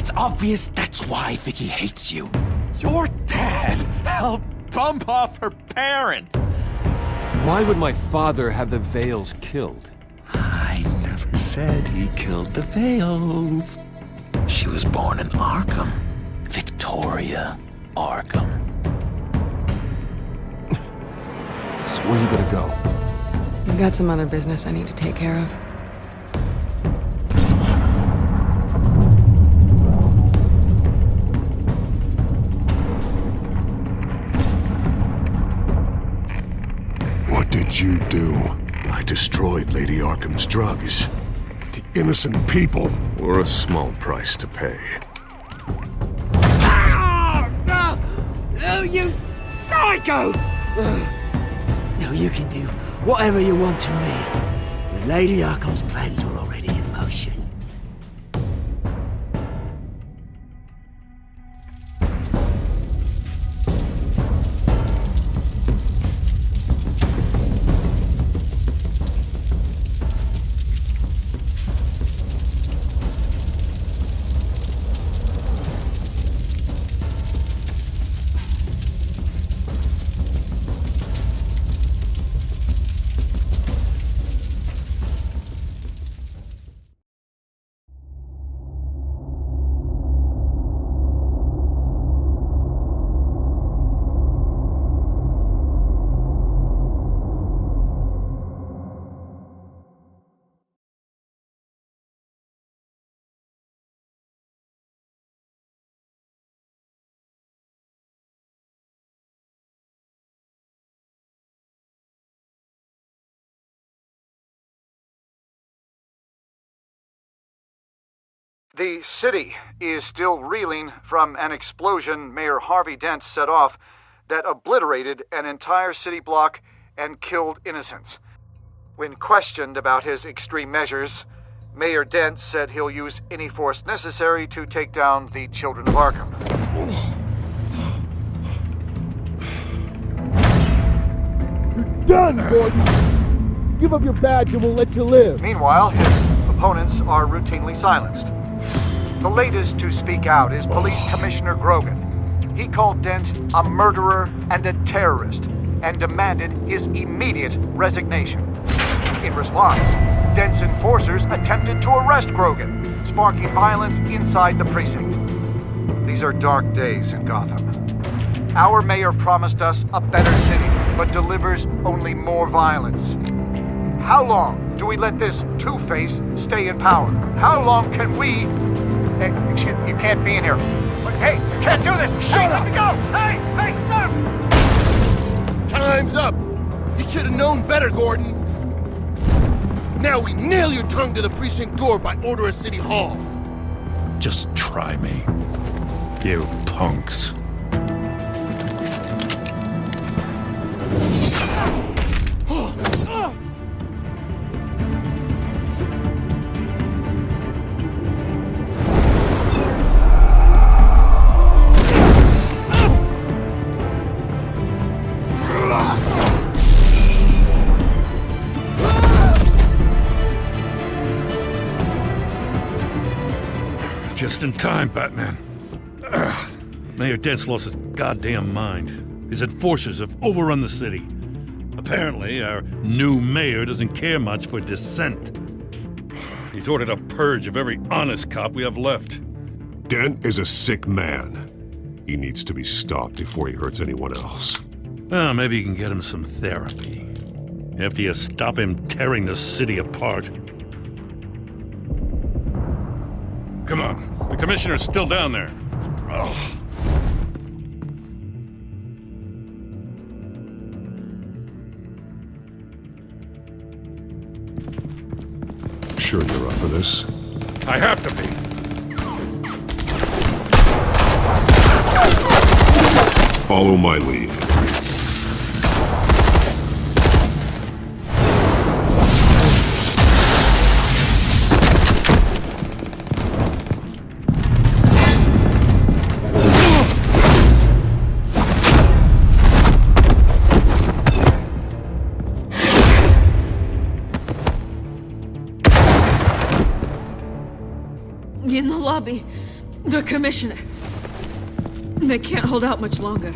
It's obvious that's why Vicky hates you. Your dad helped bump off her parents. Why would my father have the Vales killed? I never said he killed the Vales. She was born in Arkham. Victoria Arkham. So where you gonna go? I've got some other business I need to take care of. What did you do? I destroyed Lady Arkham's drugs. The innocent people. For a small price to pay. Oh, you psycho! Now you can do whatever you want to me. But Lady Arkham's plans are already in motion. The city is still reeling from an explosion Mayor Harvey Dent set off that obliterated an entire city block and killed innocents. When questioned about his extreme measures, Mayor Dent said he'll use any force necessary to take down the Children of Arkham. You're done, Gordon! Give up your badge and we'll let you live. Meanwhile, his opponents are routinely silenced. The latest to speak out is Police Commissioner Grogan. He called Dent a murderer and a terrorist and demanded his immediate resignation. In response, Dent's enforcers attempted to arrest Grogan, sparking violence inside the precinct. These are dark days in Gotham. Our mayor promised us a better city, but delivers only more violence. How long do we let this Two-Face stay in power? How long can we... Hey, excuse me, you can't be in here. Hey, you can't do this! Shut up! Let me go! Hey, stop! Time's up! You should have known better, Gordon. Now we nail your tongue to the precinct door by order of City Hall. Just try me. You punks. Just in time, Batman. Mayor Dent's lost his goddamn mind. His enforcers have overrun the city. Apparently, our new mayor doesn't care much for dissent. He's ordered a purge of every honest cop we have left. Dent is a sick man. He needs to be stopped before he hurts anyone else. Well, maybe you can get him some therapy. After you stop him tearing the city apart. Come on, the commissioner's still down there. Ugh. Sure you're up for this? I have to be. Follow my lead. In the lobby. The Commissioner. They can't hold out much longer.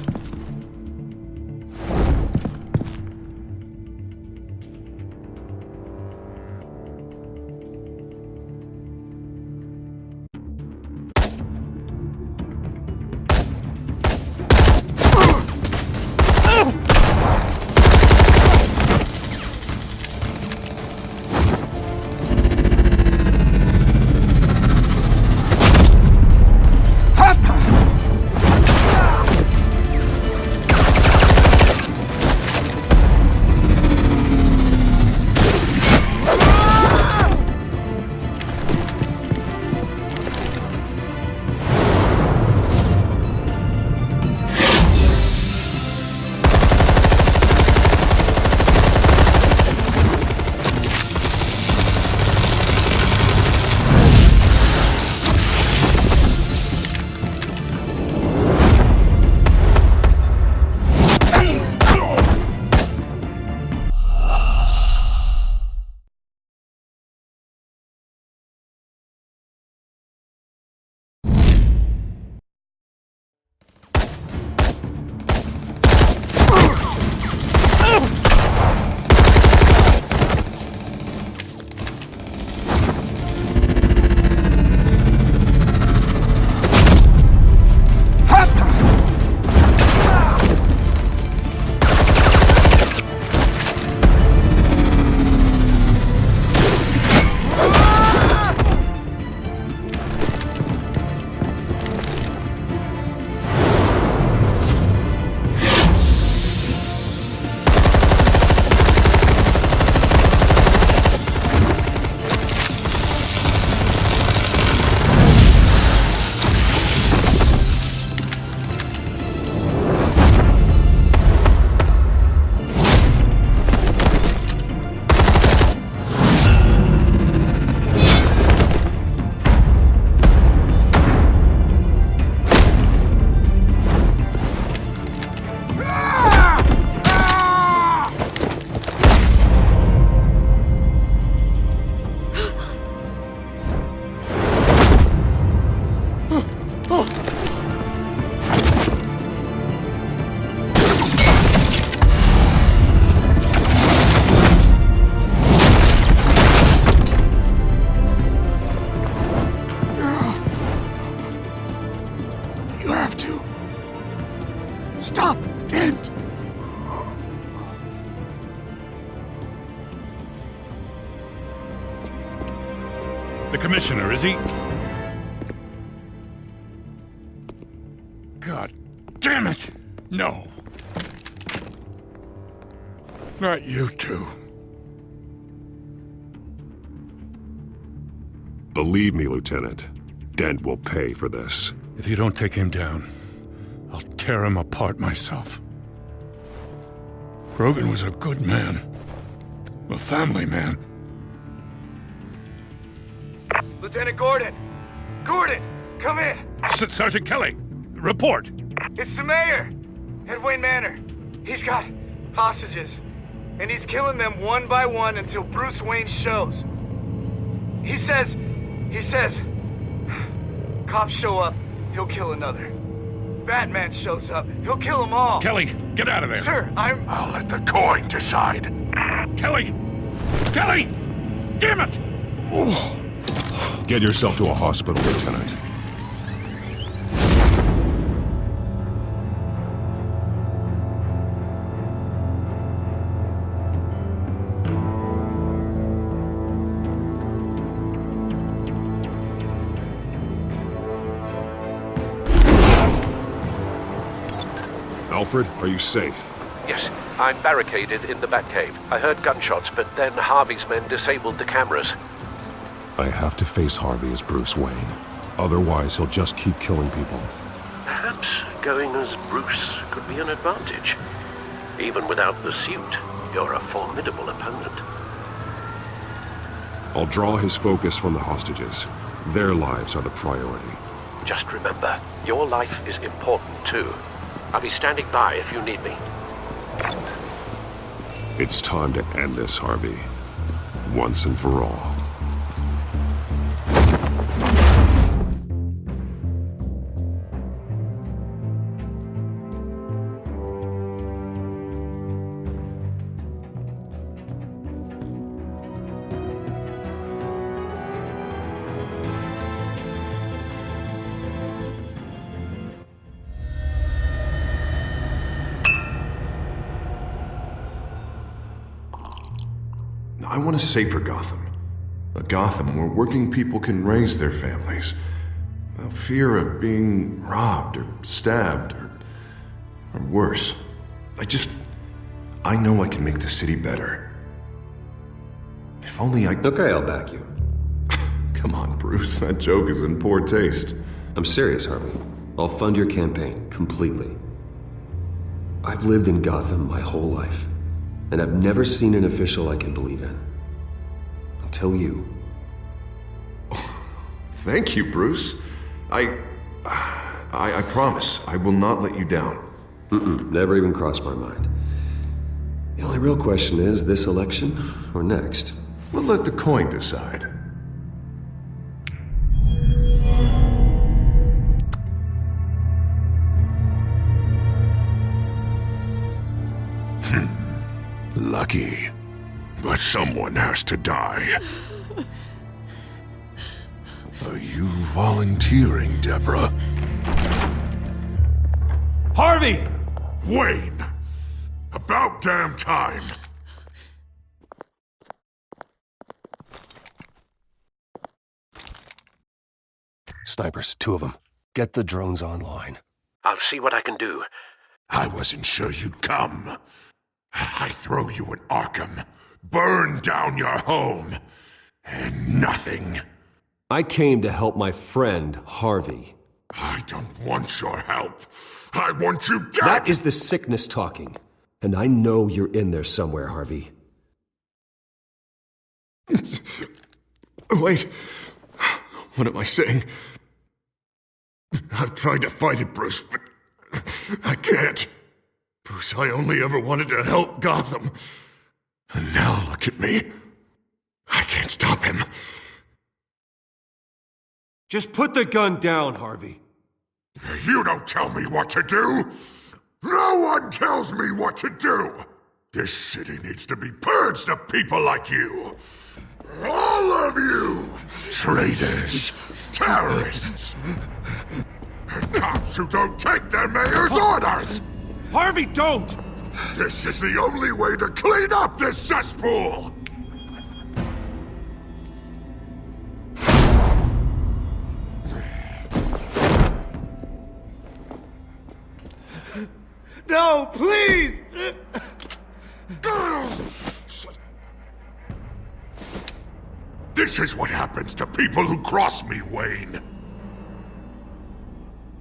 Stop! Dent! The Commissioner, is he? God damn it! No. Not you two. Believe me, Lieutenant. Dent will pay for this. If you don't take him down, I'll tear him apart myself. Grogan was a good man. A family man. Lieutenant Gordon! Gordon! Come in! Sergeant Kelly, report! It's the mayor! At Wayne Manor. He's got hostages. And he's killing them one by one until Bruce Wayne shows. He says... Cops show up, he'll kill another. Batman shows up, he'll kill them all. Kelly, get out of there! Sir, I'll let the coin decide. Kelly! Kelly! Damn it! Get yourself to a hospital, Lieutenant. Alfred, are you safe? Yes, I'm barricaded in the Batcave. I heard gunshots, but then Harvey's men disabled the cameras. I have to face Harvey as Bruce Wayne. Otherwise, he'll just keep killing people. Perhaps going as Bruce could be an advantage. Even without the suit, you're a formidable opponent. I'll draw his focus from the hostages. Their lives are the priority. Just remember, your life is important too. I'll be standing by if you need me. It's time to end this, Harvey. Once and for all. I want a safer Gotham. A Gotham where working people can raise their families without fear of being robbed or stabbed or worse. I know I can make the city better. If only I... Okay, I'll back you. Come on, Bruce, that joke is in poor taste. I'm serious, Harvey. I'll fund your campaign, completely. I've lived in Gotham my whole life, and I've never seen an official I can believe in. Until you. Thank you, Bruce. I promise, I will not let you down. Never even crossed my mind. The only real question is, this election or next? We'll let the coin decide. Lucky. But someone has to die. Are you volunteering, Deborah? Harvey! Wayne! About damn time! Snipers, 2 of them. Get the drones online. I'll see what I can do. I wasn't sure you'd come. I throw you in Arkham, burn down your home, and nothing. I came to help my friend, Harvey. I don't want your help. I want you dead! That is the sickness talking. And I know you're in there somewhere, Harvey. Wait. What am I saying? I've tried to fight it, Bruce, but I can't. Bruce, I only ever wanted to help Gotham. And now look at me. I can't stop him. Just put the gun down, Harvey. You don't tell me what to do. No one tells me what to do. This city needs to be purged of people like you. All of you! Traitors, terrorists, and cops who don't take their mayor's orders! Harvey, don't! This is the only way to clean up this cesspool! No, please! This is what happens to people who cross me, Wayne.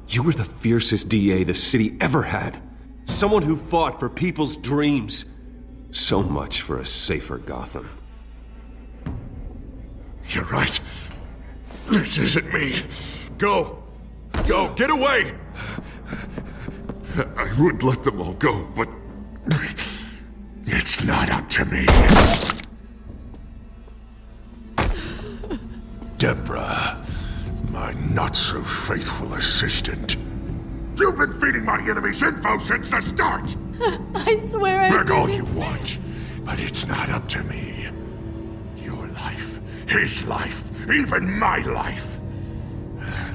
You were the fiercest DA the city ever had. Someone who fought for people's dreams. So much for a safer Gotham. You're right. This isn't me. Go. Go. Get away. I would let them all go, but it's not up to me. Deborah, my not-so-faithful assistant. You've been feeding my enemies info since the start! I swear I Beg all didn't. you want, but it's not up to me. Your life, his life, even my life.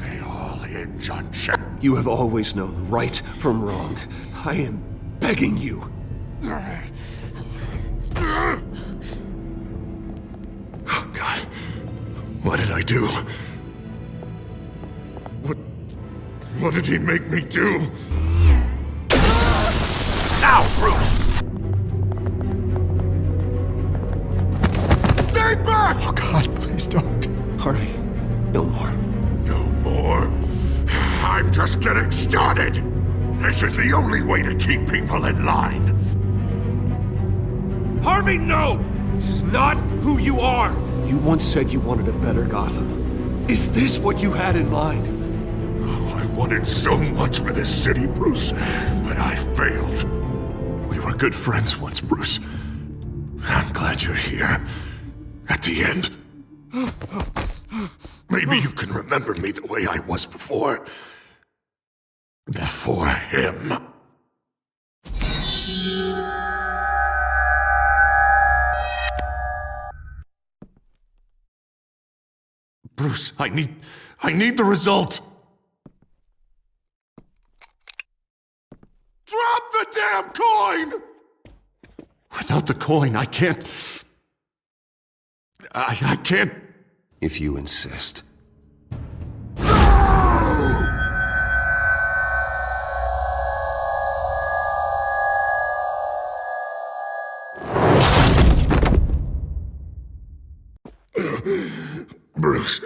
They all hinge on check. You have always known right from wrong. I am begging you. Oh, God. What did I do? What did he make me do? Now, Bruce! Stay back! Oh, God, please don't. Harvey, no more. No more? I'm just getting started! This is the only way to keep people in line. Harvey, no! This is not who you are! You once said you wanted a better Gotham. Is this what you had in mind? Oh, I wanted so much for this city, Bruce, but I failed. We were good friends once, Bruce. I'm glad you're here. At the end. Maybe you can remember me the way I was before. Before him. Bruce, I need the result. Drop the damn coin! Without the coin, I can't... I can't... If you insist. Bruce.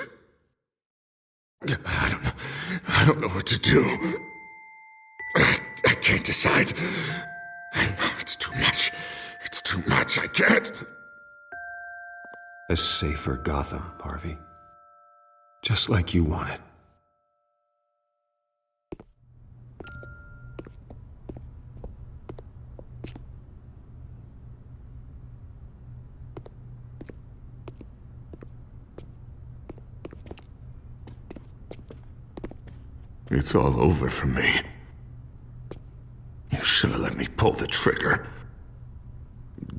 I don't know what to do. I can't decide. It's too much. It's too much. I can't. A safer Gotham, Harvey. Just like you wanted. It's all over for me. You should have let me pull the trigger.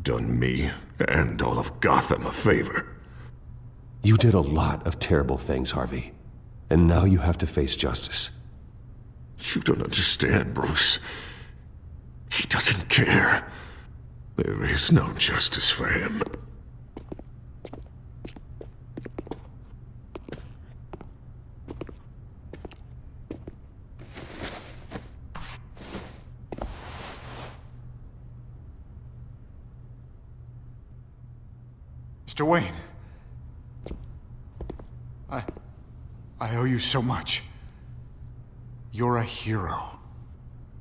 Done me and all of Gotham a favor. You did a lot of terrible things, Harvey. And now you have to face justice. You don't understand, Bruce. He doesn't care. There is no justice for him. Mr. Wayne. I owe you so much. You're a hero.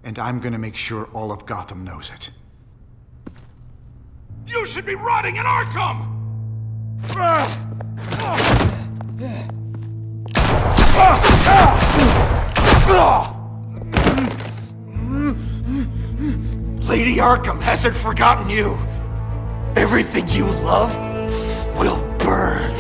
And I'm gonna make sure all of Gotham knows it. You should be rotting in Arkham! Lady Arkham hasn't forgotten you. Everything you love will burn.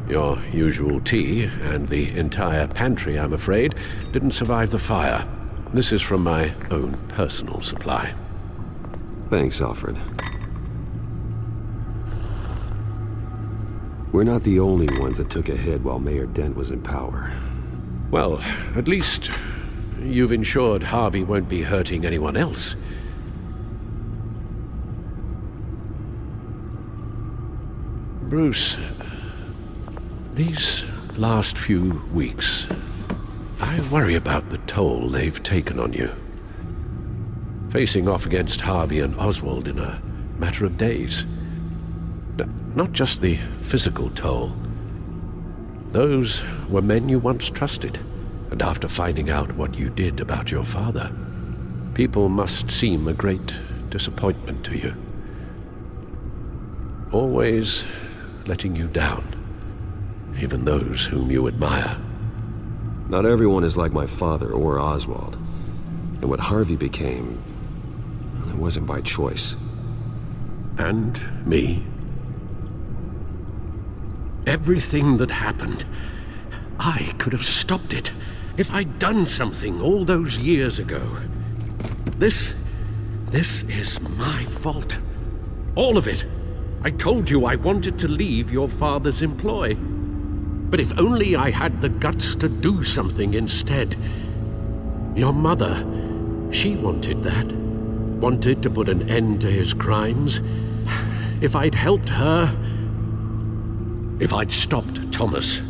Your usual tea and the entire pantry, I'm afraid, didn't survive the fire. This is from my own personal supply. Thanks, Alfred. We're not the only ones that took a hit while Mayor Dent was in power. Well, at least you've ensured Harvey won't be hurting anyone else. Bruce, these last few weeks, I worry about the toll they've taken on you. Facing off against Harvey and Oswald in a matter of days. Not just the physical toll. Those were men you once trusted, and after finding out what you did about your father, people must seem a great disappointment to you. Always letting you down, even those whom you admire. Not everyone is like my father or Oswald. And what Harvey became, it wasn't by choice. And me. Everything that happened, I could have stopped it if I'd done something all those years ago. This is my fault. All of it. I told you I wanted to leave your father's employ. But if only I had the guts to do something instead. Your mother, she wanted that. Wanted to put an end to his crimes. If I'd helped her, if I'd stopped Thomas,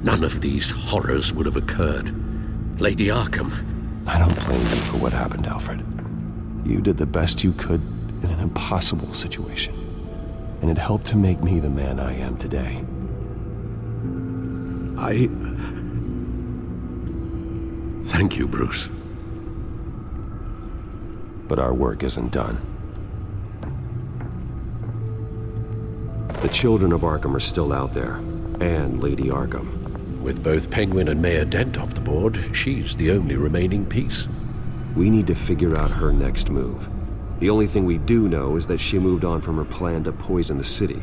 none of these horrors would have occurred. Lady Arkham. I don't blame you for what happened, Alfred. You did the best you could in an impossible situation. And it helped to make me the man I am today. Thank you, Bruce. but our work isn't done. The children of Arkham are still out there, and Lady Arkham. With both Penguin and Mayor Dent off the board, she's the only remaining piece. We need to figure out her next move. The only thing we do know is that she moved on from her plan to poison the city.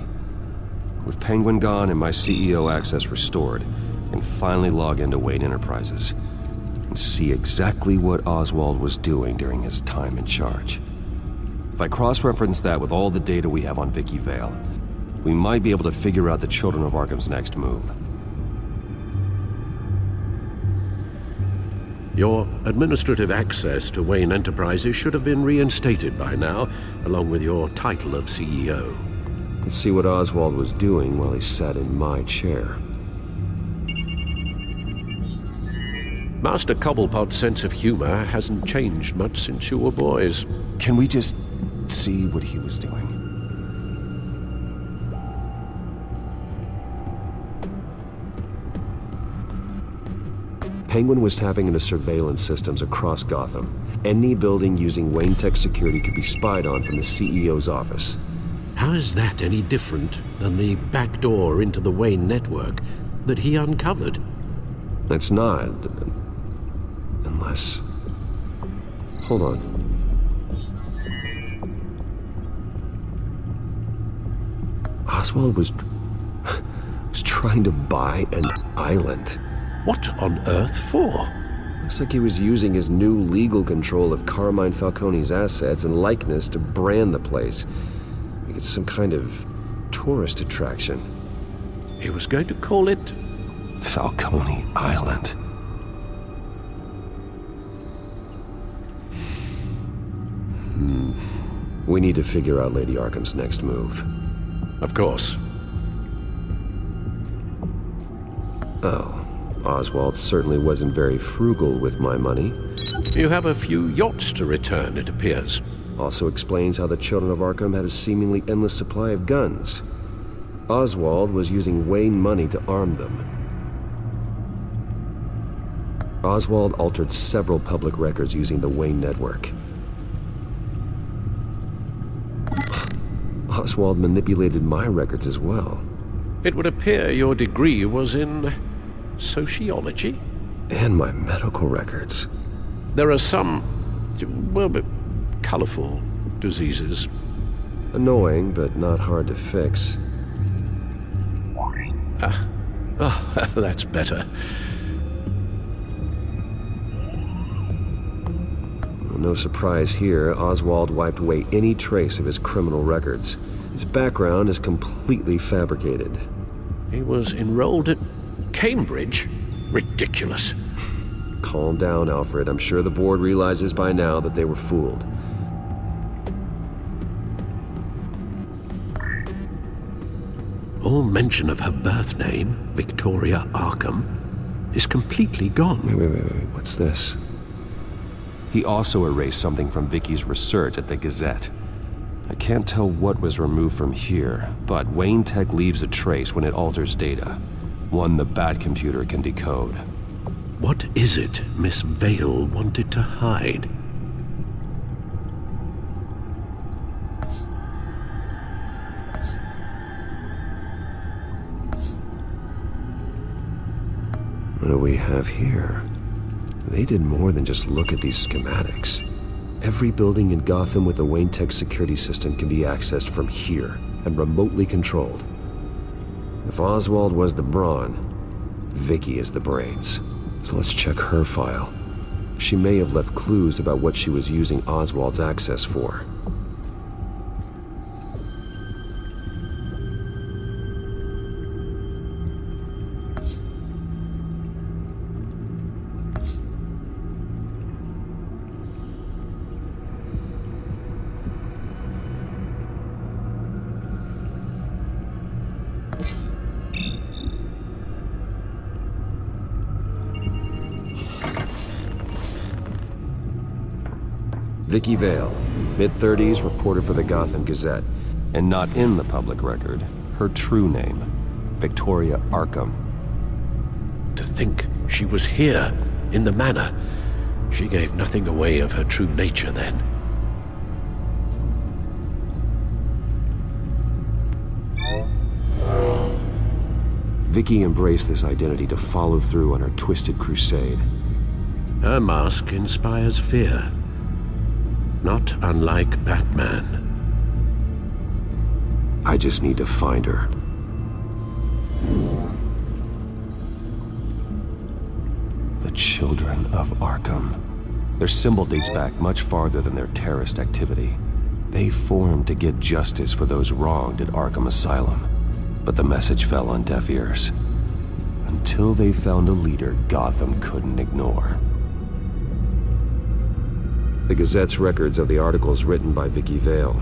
With Penguin gone and my CEO access restored, I can finally log into Wayne Enterprises and see exactly what Oswald was doing during his time in charge. If I cross-reference that with all the data we have on Vicky Vale, we might be able to figure out the Children of Arkham's next move. Your administrative access to Wayne Enterprises should have been reinstated by now, along with your title of CEO. Let's see what Oswald was doing while he sat in my chair. Master Cobblepot's sense of humor hasn't changed much since you were boys. Can we just see what he was doing? Penguin was tapping into surveillance systems across Gotham. Any building using Wayne Tech security could be spied on from the CEO's office. How is that any different than the back door into the Wayne network that he uncovered? It's not. Unless... Hold on. Oswald was trying to buy an island. What on earth for? Looks like he was using his new legal control of Carmine Falcone's assets and likeness to brand the place. Like it's some kind of tourist attraction. He was going to call it... Falcone Island. We need to figure out Lady Arkham's next move. Of course. Oh. Oswald certainly wasn't very frugal with my money. You have a few yachts to return, it appears. Also explains how the Children of Arkham had a seemingly endless supply of guns. Oswald was using Wayne money to arm them. Oswald altered several public records using the Wayne network. Oswald manipulated my records as well. It would appear your degree was in... sociology? And my medical records. There are some, well, colorful diseases. Annoying, but not hard to fix. That's better. No surprise here, Oswald wiped away any trace of his criminal records. His background is completely fabricated. He was enrolled at Cambridge? Ridiculous. Calm down, Alfred. I'm sure the board realizes by now that they were fooled. All mention of her birth name, Victoria Arkham, is completely gone. Wait. What's this? He also erased something from Vicky's research at the Gazette. I can't tell what was removed from here, but Wayne Tech leaves a trace when it alters data. One the Bat computer can decode. What is it Miss Vale wanted to hide? What do we have here? They did more than just look at these schematics. Every building in Gotham with a Wayne Tech security system can be accessed from here and remotely controlled. If Oswald was the brawn, Vicky is the brains. So let's check her file. She may have left clues about what she was using Oswald's access for. Vicky Vale, mid-30s, reporter for the Gotham Gazette, and not in the public record, her true name, Victoria Arkham. To think she was here, in the manor. She gave nothing away of her true nature then. Vicky embraced this identity to follow through on her twisted crusade. Her mask inspires fear, not unlike Batman. I just need to find her. The Children of Arkham. Their symbol dates back much farther than their terrorist activity. They formed to get justice for those wronged at Arkham Asylum. But the message fell on deaf ears. Until they found a leader Gotham couldn't ignore. The Gazette's records of the articles written by Vicky Vale.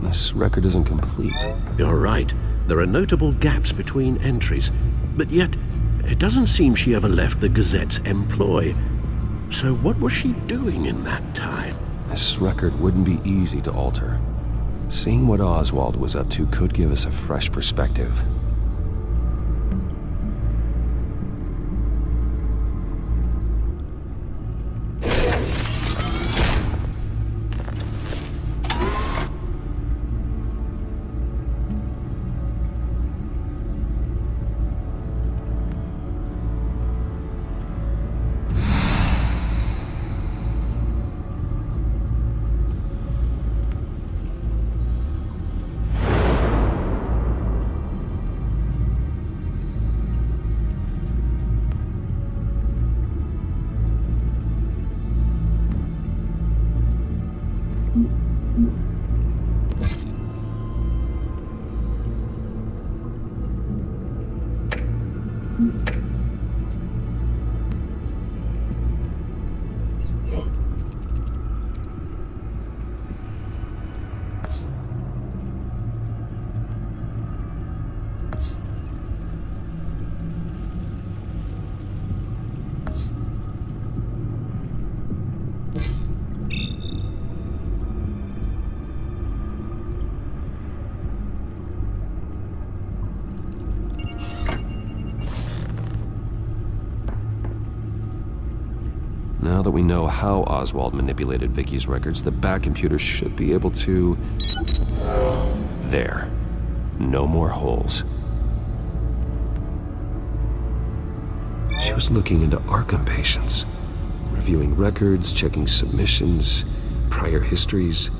This record isn't complete. You're right. There are notable gaps between entries, but yet it doesn't seem she ever left the Gazette's employ. So what was she doing in that time? This record wouldn't be easy to alter. Seeing what Oswald was up to could give us a fresh perspective. Now that we know how Oswald manipulated Vicky's records, the Bat computer should be able to... There. No more holes. She was looking into Arkham patients, reviewing records, checking submissions, prior histories.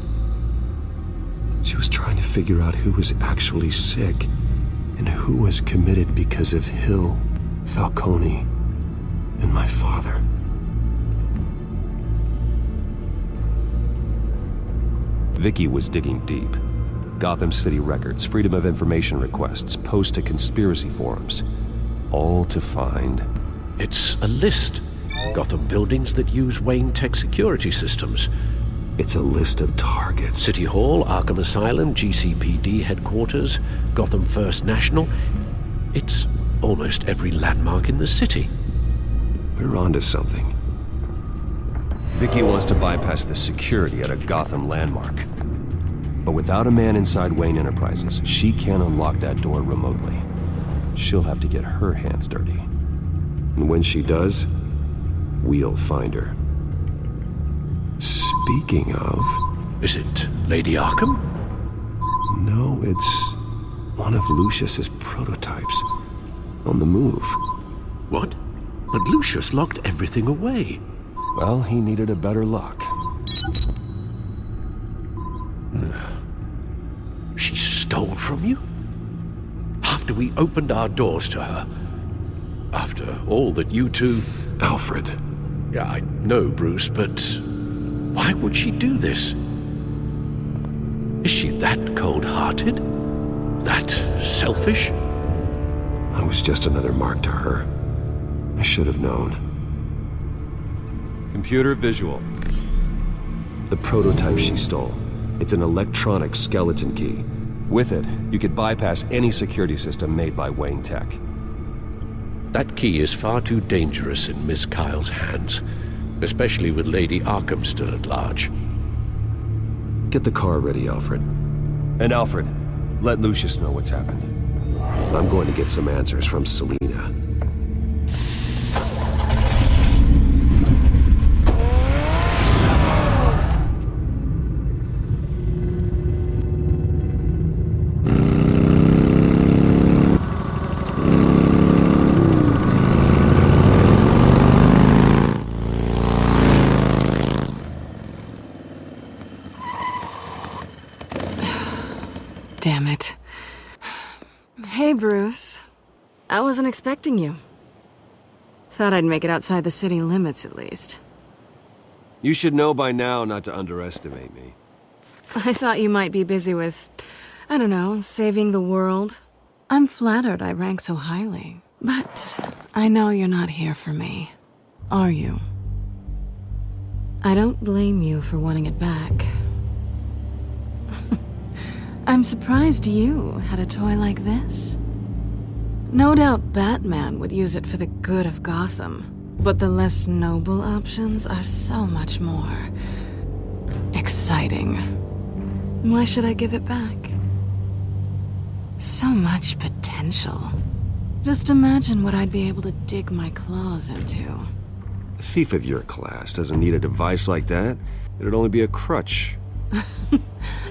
She was trying to figure out who was actually sick and who was committed because of Hill, Falcone, and my father. Vicky was digging deep. Gotham City records, Freedom of Information requests, posts to conspiracy forums. All to find... It's a list. Gotham buildings that use Wayne Tech security systems. It's a list of targets. City Hall, Arkham Asylum, GCPD headquarters, Gotham First National. It's almost every landmark in the city. We're onto something. Vicky wants to bypass the security at a Gotham landmark. But without a man inside Wayne Enterprises, she can't unlock that door remotely. She'll have to get her hands dirty. And when she does, we'll find her. Speaking of... Is it Lady Arkham? No, it's one of Lucius's prototypes. On the move. What? But Lucius locked everything away. Well, he needed a better lock. She stole from you? After we opened our doors to her? After all that you two... Alfred. Yeah, I know, Bruce, but why would she do this? Is she that cold-hearted? That selfish? I was just another mark to her. I should have known. Computer visual. The prototype she stole. It's an electronic skeleton key. With it, you could bypass any security system made by Wayne Tech. That key is far too dangerous in Miss Kyle's hands, especially with Lady Arkham still at large. Get the car ready, Alfred. And Alfred, let Lucius know what's happened. I'm going to get some answers from Selina. Damn it. Hey, Bruce. I wasn't expecting you. Thought I'd make it outside the city limits, at least. You should know by now not to underestimate me. I thought you might be busy with, I don't know, saving the world. I'm flattered I rank so highly. But I know you're not here for me. Are you? I don't blame you for wanting it back. I'm surprised you had a toy like this. No doubt Batman would use it for the good of Gotham, but the less noble options are so much more exciting. Why should I give it back? So much potential. Just imagine what I'd be able to dig my claws into. A thief of your class doesn't need a device like that. It'd only be a crutch.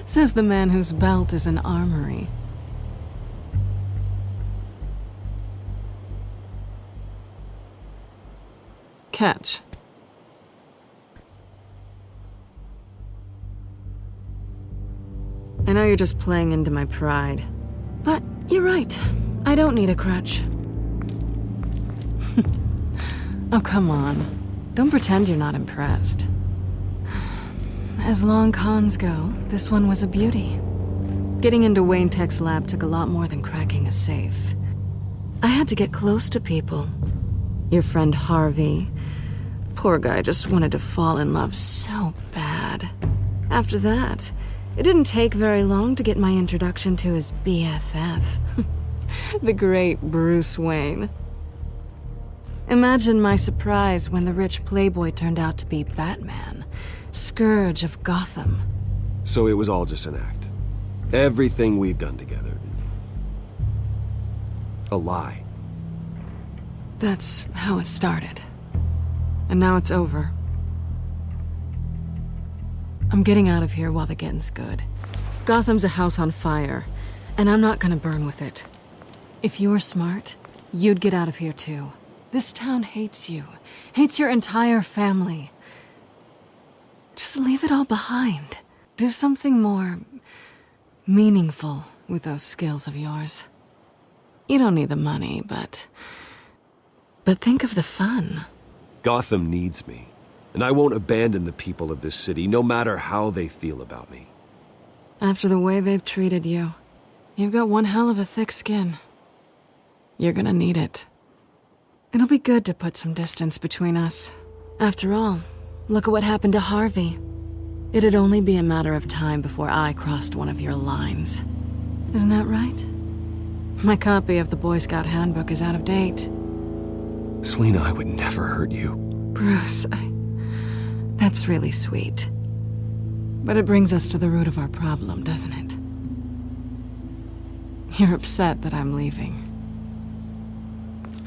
Says the man whose belt is an armory. Catch. I know you're just playing into my pride, but you're right. I don't need a crutch. Oh, come on. Don't pretend you're not impressed. As long cons go, this one was a beauty. Getting into Wayne Tech's lab took a lot more than cracking a safe. I had to get close to people. Your friend Harvey. Poor guy just wanted to fall in love so bad. After that, it didn't take very long to get my introduction to his BFF. The great Bruce Wayne. Imagine my surprise when the rich playboy turned out to be Batman, Scourge of Gotham. So it was all just an act. Everything we've done together. A lie. That's how it started. And now it's over. I'm getting out of here while the getting's good. Gotham's a house on fire, and I'm not gonna burn with it. If you were smart, you'd get out of here too. This town hates you, hates your entire family. Just leave it all behind. Do something more meaningful with those skills of yours. You don't need the money, but think of the fun. Gotham needs me, and I won't abandon the people of this city, no matter how they feel about me. After the way they've treated you, you've got one hell of a thick skin. You're gonna need it. It'll be good to put some distance between us. After all, look at what happened to Harvey. It'd only be a matter of time before I crossed one of your lines. Isn't that right? My copy of the Boy Scout Handbook is out of date. Selina, I would never hurt you. Bruce, that's really sweet. But it brings us to the root of our problem, doesn't it? You're upset that I'm leaving.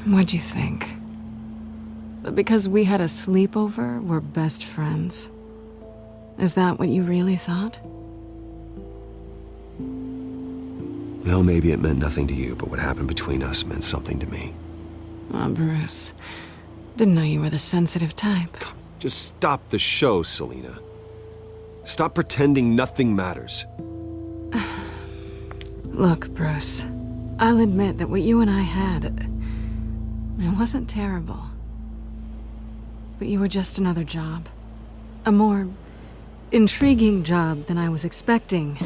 What'd you think? That because we had a sleepover, we're best friends? Is that what you really thought? Well, maybe it meant nothing to you, but what happened between us meant something to me. Oh, Bruce. Didn't know you were the sensitive type. Just stop the show, Selina. Stop pretending nothing matters. Look, Bruce. I'll admit that what you and I had, it wasn't terrible. But you were just another job. A more intriguing job than I was expecting.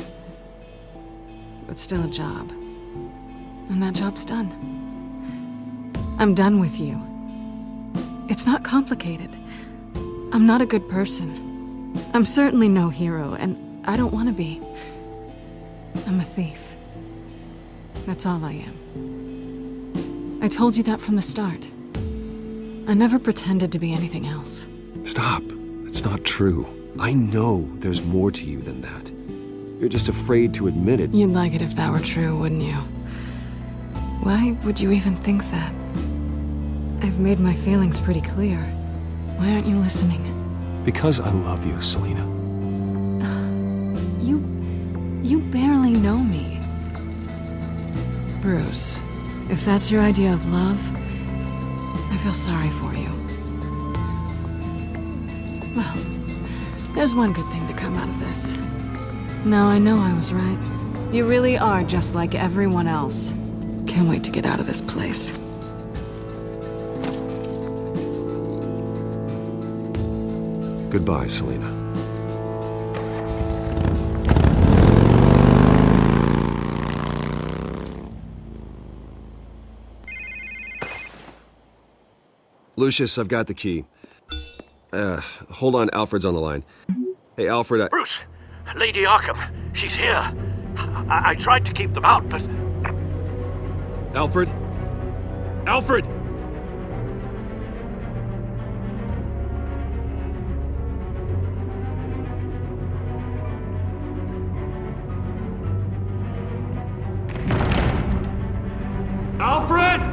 But still a job. And that job's done. I'm done with you. It's not complicated. I'm not a good person. I'm certainly no hero, and I don't want to be. I'm a thief. That's all I am. I told you that from the start. I never pretended to be anything else. Stop. That's not true. I know there's more to you than that. You're just afraid to admit it. You'd like it if that were true, wouldn't you? Why would you even think that? I've made my feelings pretty clear. Why aren't you listening? Because I love you, Selina. You barely know me. Bruce, if that's your idea of love, I feel sorry for you. Well, there's one good thing to come out of this. Now I know I was right. You really are just like everyone else. Can't wait to get out of this place. Goodbye, Selena. Lucius, I've got the key. Hold on, Alfred's on the line. Hey, Alfred, Bruce! Lady Arkham, she's here. I tried to keep them out, but... Alfred? Alfred! Alfred!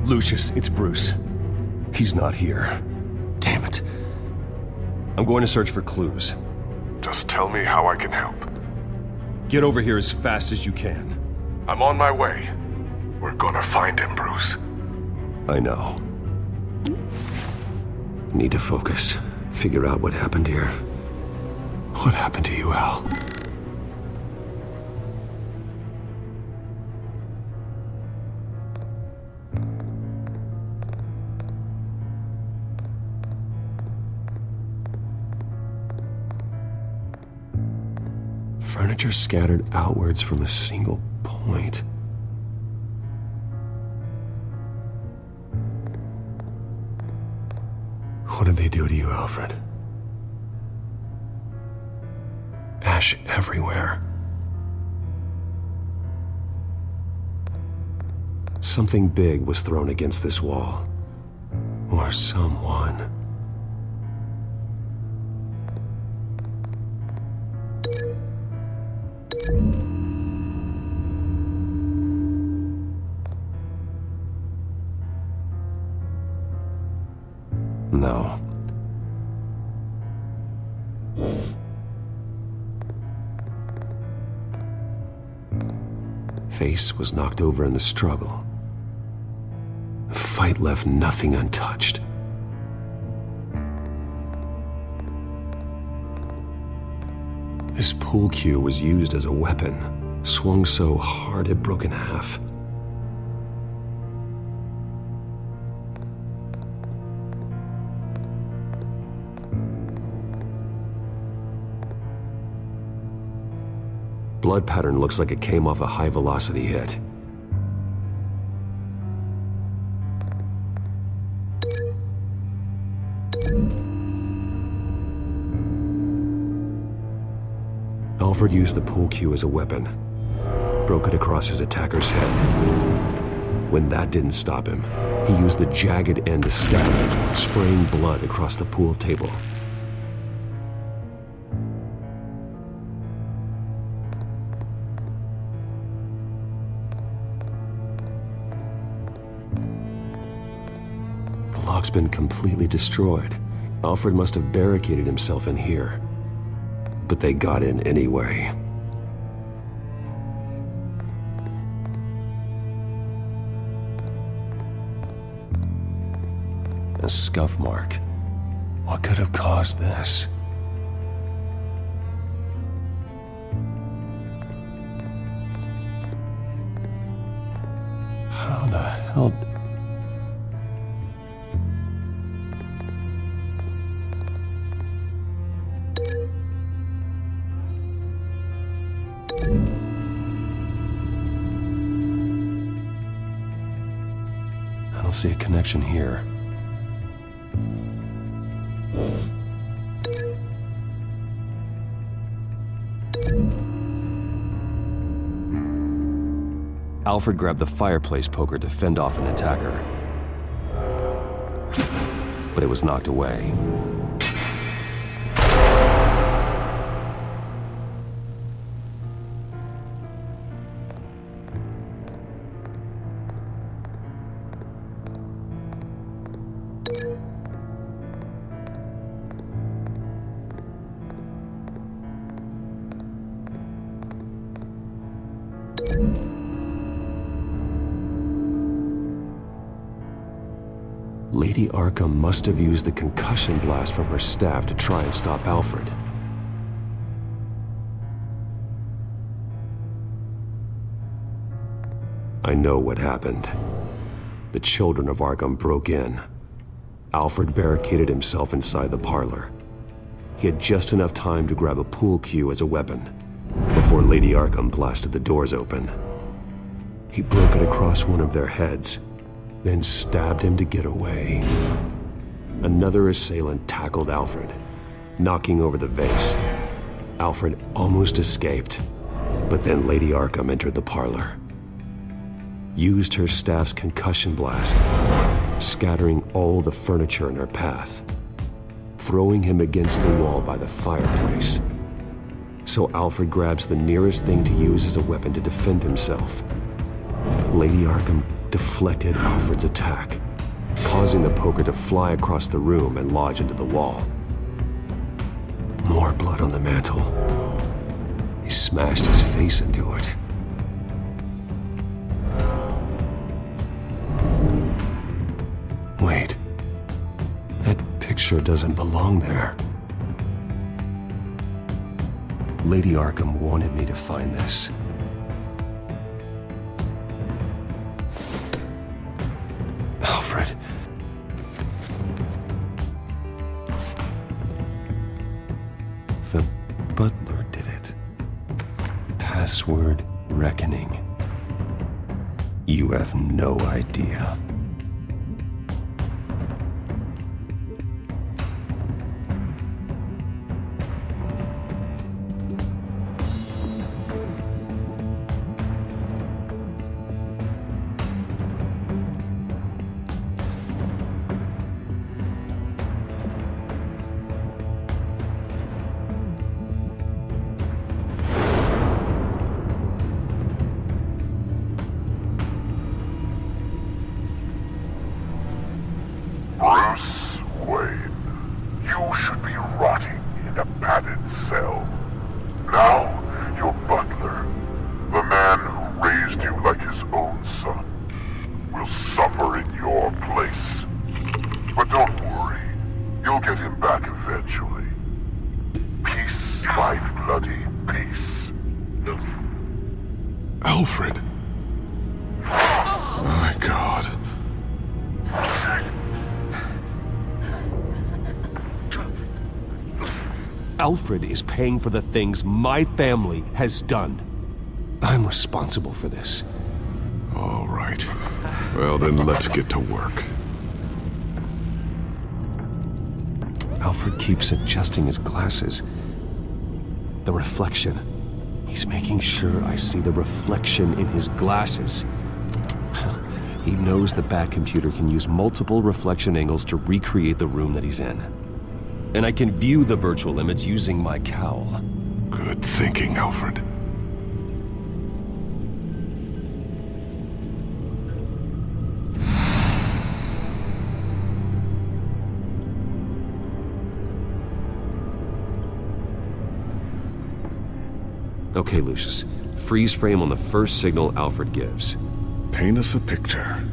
Lucius, it's Bruce. He's not here. Damn it. I'm going to search for clues. Just tell me how I can help. Get over here as fast as you can. I'm on my way. We're gonna find him, Bruce. I know. Need to focus. Figure out what happened here. What happened to you, Al? Furniture scattered outwards from a single point. What did they do to you, Alfred? Ash everywhere. Something big was thrown against this wall. Or someone. No. Face was knocked over in the struggle. The fight left nothing untouched. This pool cue was used as a weapon, swung so hard it broke in half. Blood pattern looks like it came off a high-velocity hit. Alfred used the pool cue as a weapon, broke it across his attacker's head. When that didn't stop him, he used the jagged end to stab him, spraying blood across the pool table. The lock's been completely destroyed. Alfred must have barricaded himself in here. But they got in anyway. A scuff mark. What could have caused this? How the hell... I don't see a connection here. Alfred grabbed the fireplace poker to fend off an attacker. But it was knocked away. Lady Arkham must have used the concussion blast from her staff to try and stop Alfred. I know what happened. The children of Arkham broke in. Alfred barricaded himself inside the parlor. He had just enough time to grab a pool cue as a weapon before Lady Arkham blasted the doors open. He broke it across one of their heads, then stabbed him to get away. Another assailant tackled Alfred, knocking over the vase. Alfred almost escaped, but then Lady Arkham entered the parlor. Used her staff's concussion blast, scattering all the furniture in her path, throwing him against the wall by the fireplace. So Alfred grabs the nearest thing to use as a weapon to defend himself. But Lady Arkham deflected Alfred's attack, causing the poker to fly across the room and lodge into the wall. More blood on the mantle. He smashed his face into it. Wait. That picture doesn't belong there. Lady Arkham wanted me to find this. Alfred. The butler did it. Password reckoning. You have no idea. Bruce Wayne, you should be rotting in a padded cell. Now, your butler, the man who raised you like his own son, will suffer in your place. But don't worry, you'll get him back eventually. Peace, my bloody peace. Alfred. My God. Alfred is paying for the things my family has done. I'm responsible for this. All right. Well, then let's get to work. Alfred keeps adjusting his glasses. The reflection. He's making sure I see the reflection in his glasses. He knows the Batcomputer can use multiple reflection angles to recreate the room that he's in. And I can view the virtual image using my cowl. Good thinking, Alfred. Okay, Lucius. Freeze frame on the first signal Alfred gives. Paint us a picture.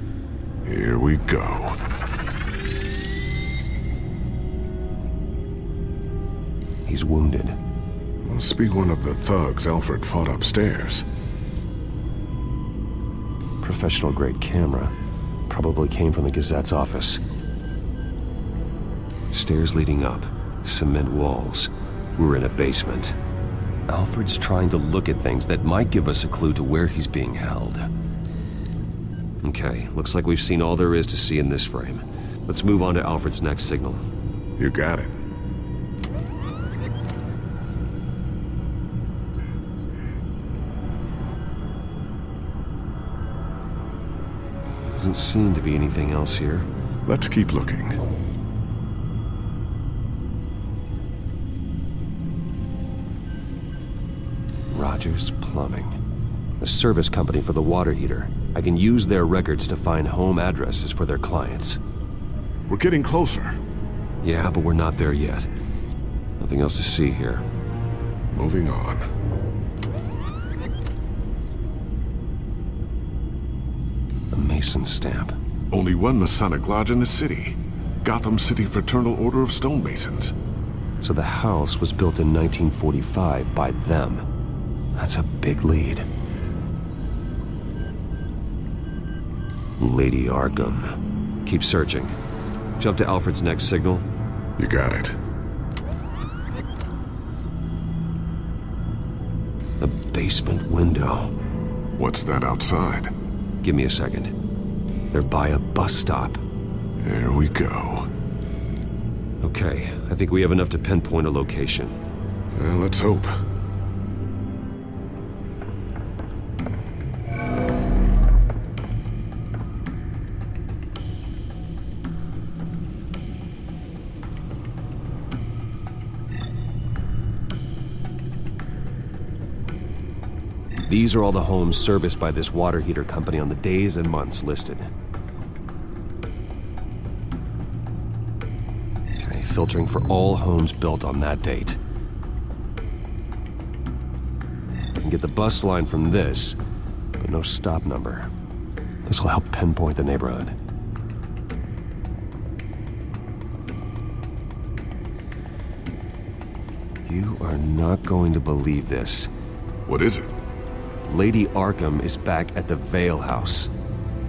Here we go. He's wounded. Must be one of the thugs Alfred fought upstairs. Professional-grade camera. Probably came from the Gazette's office. Stairs leading up. Cement walls. We're in a basement. Alfred's trying to look at things that might give us a clue to where he's being held. Okay, looks like we've seen all there is to see in this frame. Let's move on to Alfred's next signal. You got it. Doesn't seem to be anything else here. Let's keep looking. Rogers Plumbing. A service company for the water heater. I can use their records to find home addresses for their clients. We're getting closer. Yeah, but we're not there yet. Nothing else to see here. Moving on. A Mason stamp. Only one Masonic lodge in the city. Gotham City Fraternal Order of Stonemasons. So the house was built in 1945 by them. That's a big lead. Lady Arkham. Keep searching. Jump to Alfred's next signal. You got it. A basement window. What's that outside? Give me a second. They're by a bus stop. There we go. Okay, I think we have enough to pinpoint a location. Well, let's hope. These are all the homes serviced by this water heater company on the days and months listed. Okay, filtering for all homes built on that date. I can get the bus line from this, but no stop number. This will help pinpoint the neighborhood. You are not going to believe this. What is it? Lady Arkham is back at the Vale House,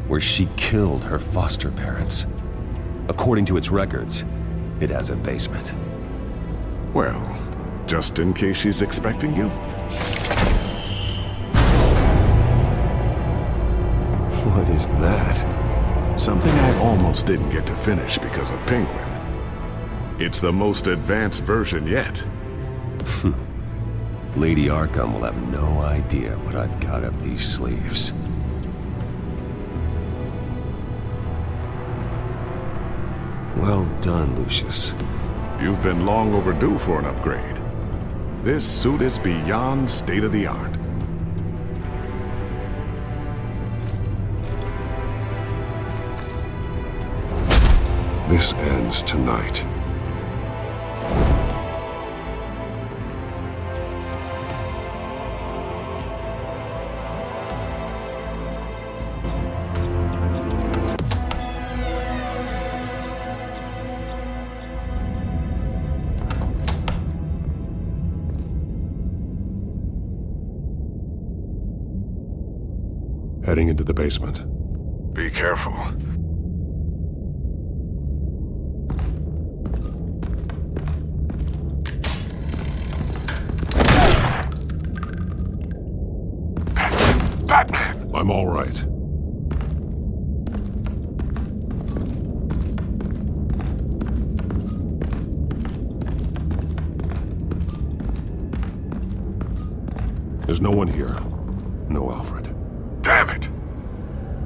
where she killed her foster parents. According to its records, it has a basement. Well, just in case she's expecting you. What is that? Something I almost didn't get to finish because of Penguin. It's the most advanced version yet. Lady Arkham will have no idea what I've got up these sleeves. Well done, Lucius. You've been long overdue for an upgrade. This suit is beyond state-of-the-art. This ends tonight. Heading into the basement. Be careful. Batman! I'm all right. There's no one here. No Alfred. Damn it!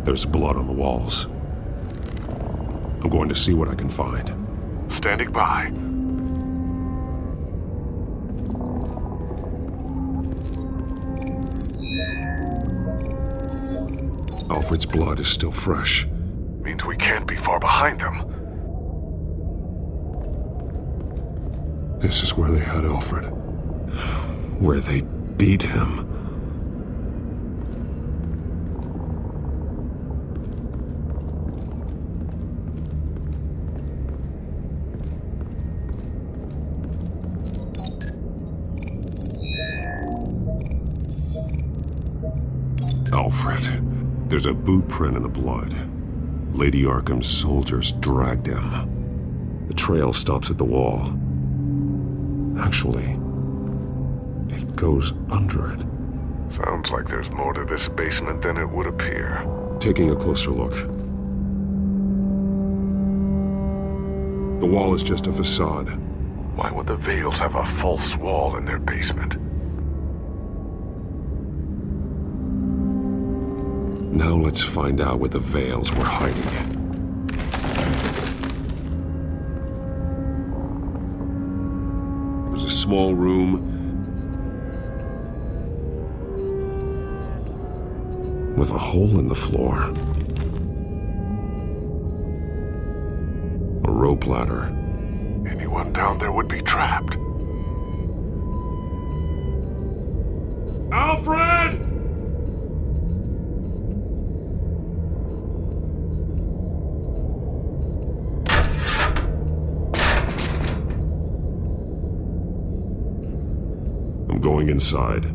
There's blood on the walls. I'm going to see what I can find. Standing by. Alfred's blood is still fresh. Means we can't be far behind them. This is where they had Alfred. Where they beat him. Alfred. There's a boot print in the blood. Lady Arkham's soldiers dragged him. The trail stops at the wall. Actually, it goes under it. Sounds like there's more to this basement than it would appear. Taking a closer look. The wall is just a facade. Why would the Vales have a false wall in their basement? Now let's find out what the Vales were hiding. There's a small room with a hole in the floor. A rope ladder. Anyone down there would be trapped. Alfred! I'm going inside.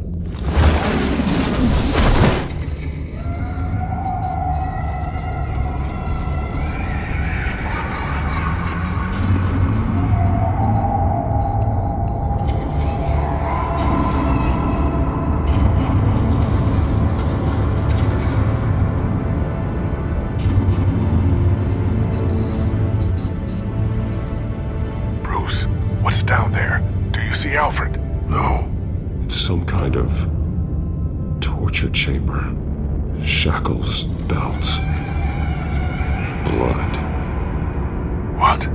Bruce, what's down there? Do you see Alfred? No. It's some kind of torture chamber. Shackles, belts, blood. What?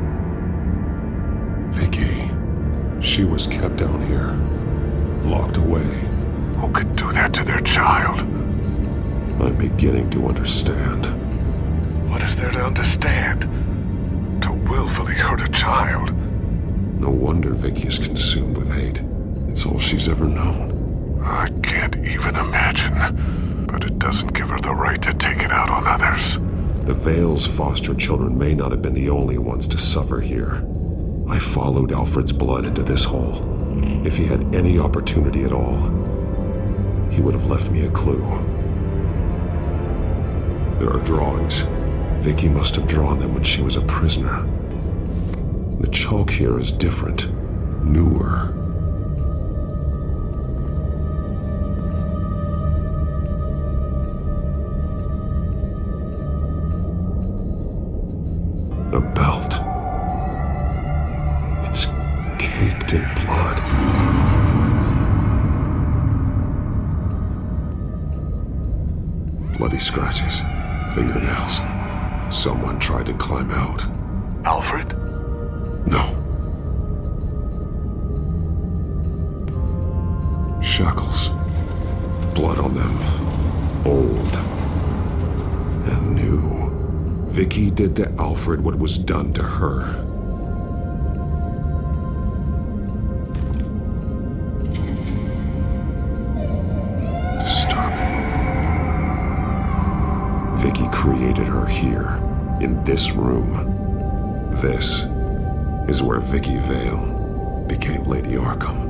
Vicky. She was kept down here, locked away. Who could do that to their child? I'm beginning to understand. What is there to understand? To willfully hurt a child? No wonder Vicky is consumed with hate. It's all she's ever known. I can't even imagine. But it doesn't give her the right to take it out on others. The Vale's foster children may not have been the only ones to suffer here. I followed Alfred's blood into this hole. If he had any opportunity at all, he would have left me a clue. There are drawings. Vicky must have drawn them when she was a prisoner. The chalk here is different, newer. The belt. It's caked in blood. Bloody scratches, fingernails. Someone tried to climb out. Alfred? No. Shackles. Blood on them. Old. And new. Vicky did to Alfred what was done to her. Disturbing. Vicky created her here, in this room. This is where Vicky Vale became Lady Arkham.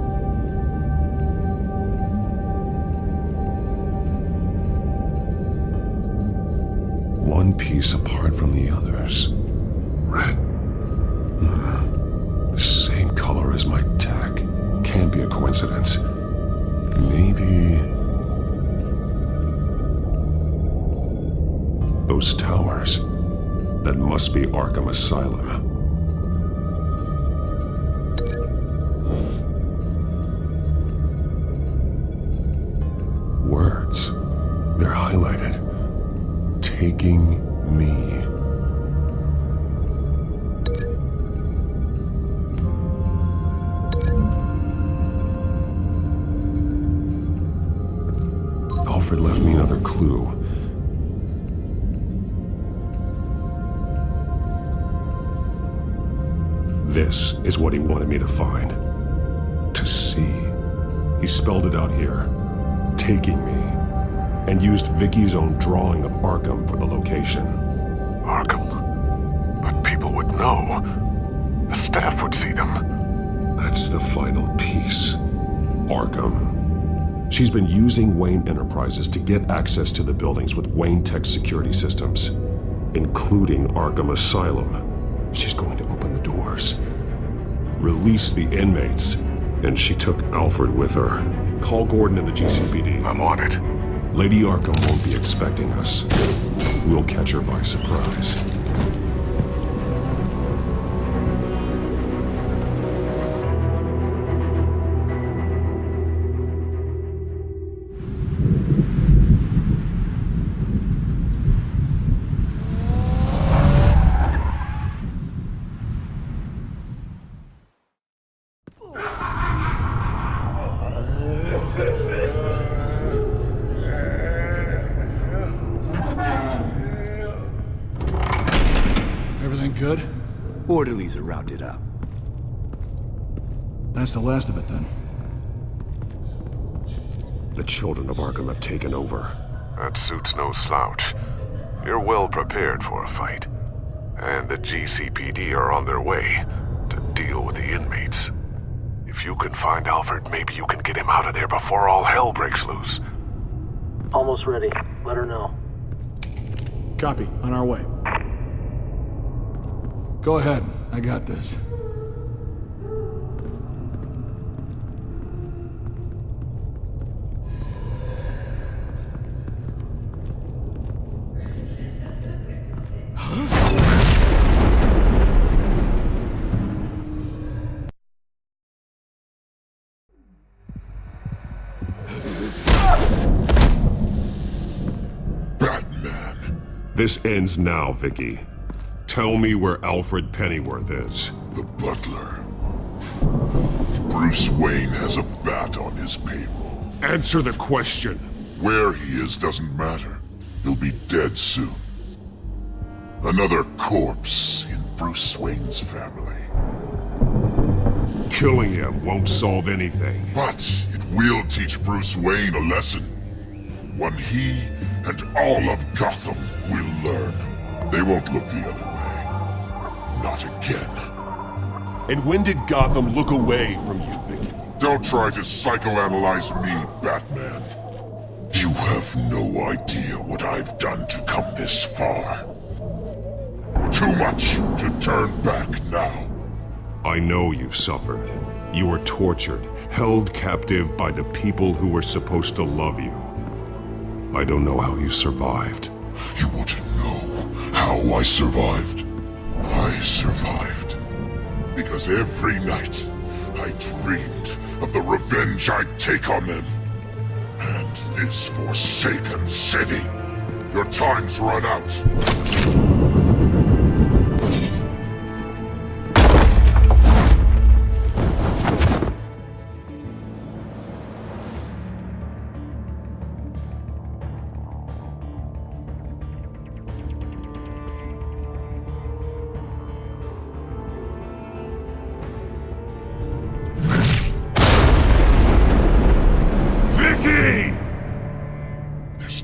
One piece apart from the others. Red. The same color as my tech. Can't be a coincidence. Maybe... those towers. That must be Arkham Asylum. Words. They're highlighted. Taking me. Alfred left me another clue. This is what he wanted me to find. To see. He spelled it out here. Taking me. And used Vicky's own drawing of Arkham for the location. Arkham? But people would know. The staff would see them. That's the final piece. Arkham. She's been using Wayne Enterprises to get access to the buildings with Wayne Tech security systems, including Arkham Asylum. She's going to open the doors, release the inmates, and she took Alfred with her. Call Gordon and the GCPD. I'm on it. Lady Arkham won't be expecting us. We'll catch her by surprise. Everything good? Orderlies are rounded up. That's the last of it, then. The children of Arkham have taken over. That suit's no slouch. You're well prepared for a fight. And the GCPD are on their way to deal with the inmates. If you can find Alfred, maybe you can get him out of there before all hell breaks loose. Almost ready. Let her know. Copy. On our way. Go ahead. I got this. This ends now, Vicky. Tell me where Alfred Pennyworth is. The butler. Bruce Wayne has a bat on his payroll. Answer the question. Where he is doesn't matter. He'll be dead soon. Another corpse in Bruce Wayne's family. Killing him won't solve anything. But it will teach Bruce Wayne a lesson. One he and all of Gotham will learn. They won't look the other way. Not again. And when did Gotham look away from you, Vicky? Don't try to psychoanalyze me, Batman. You have no idea what I've done to come this far. Too much to turn back now. I know you suffered. You were tortured, held captive by the people who were supposed to love you. I don't know how you survived. You want to know how I survived? I survived because every night I dreamed of the revenge I'd take on them. And this forsaken city. Your time's run out.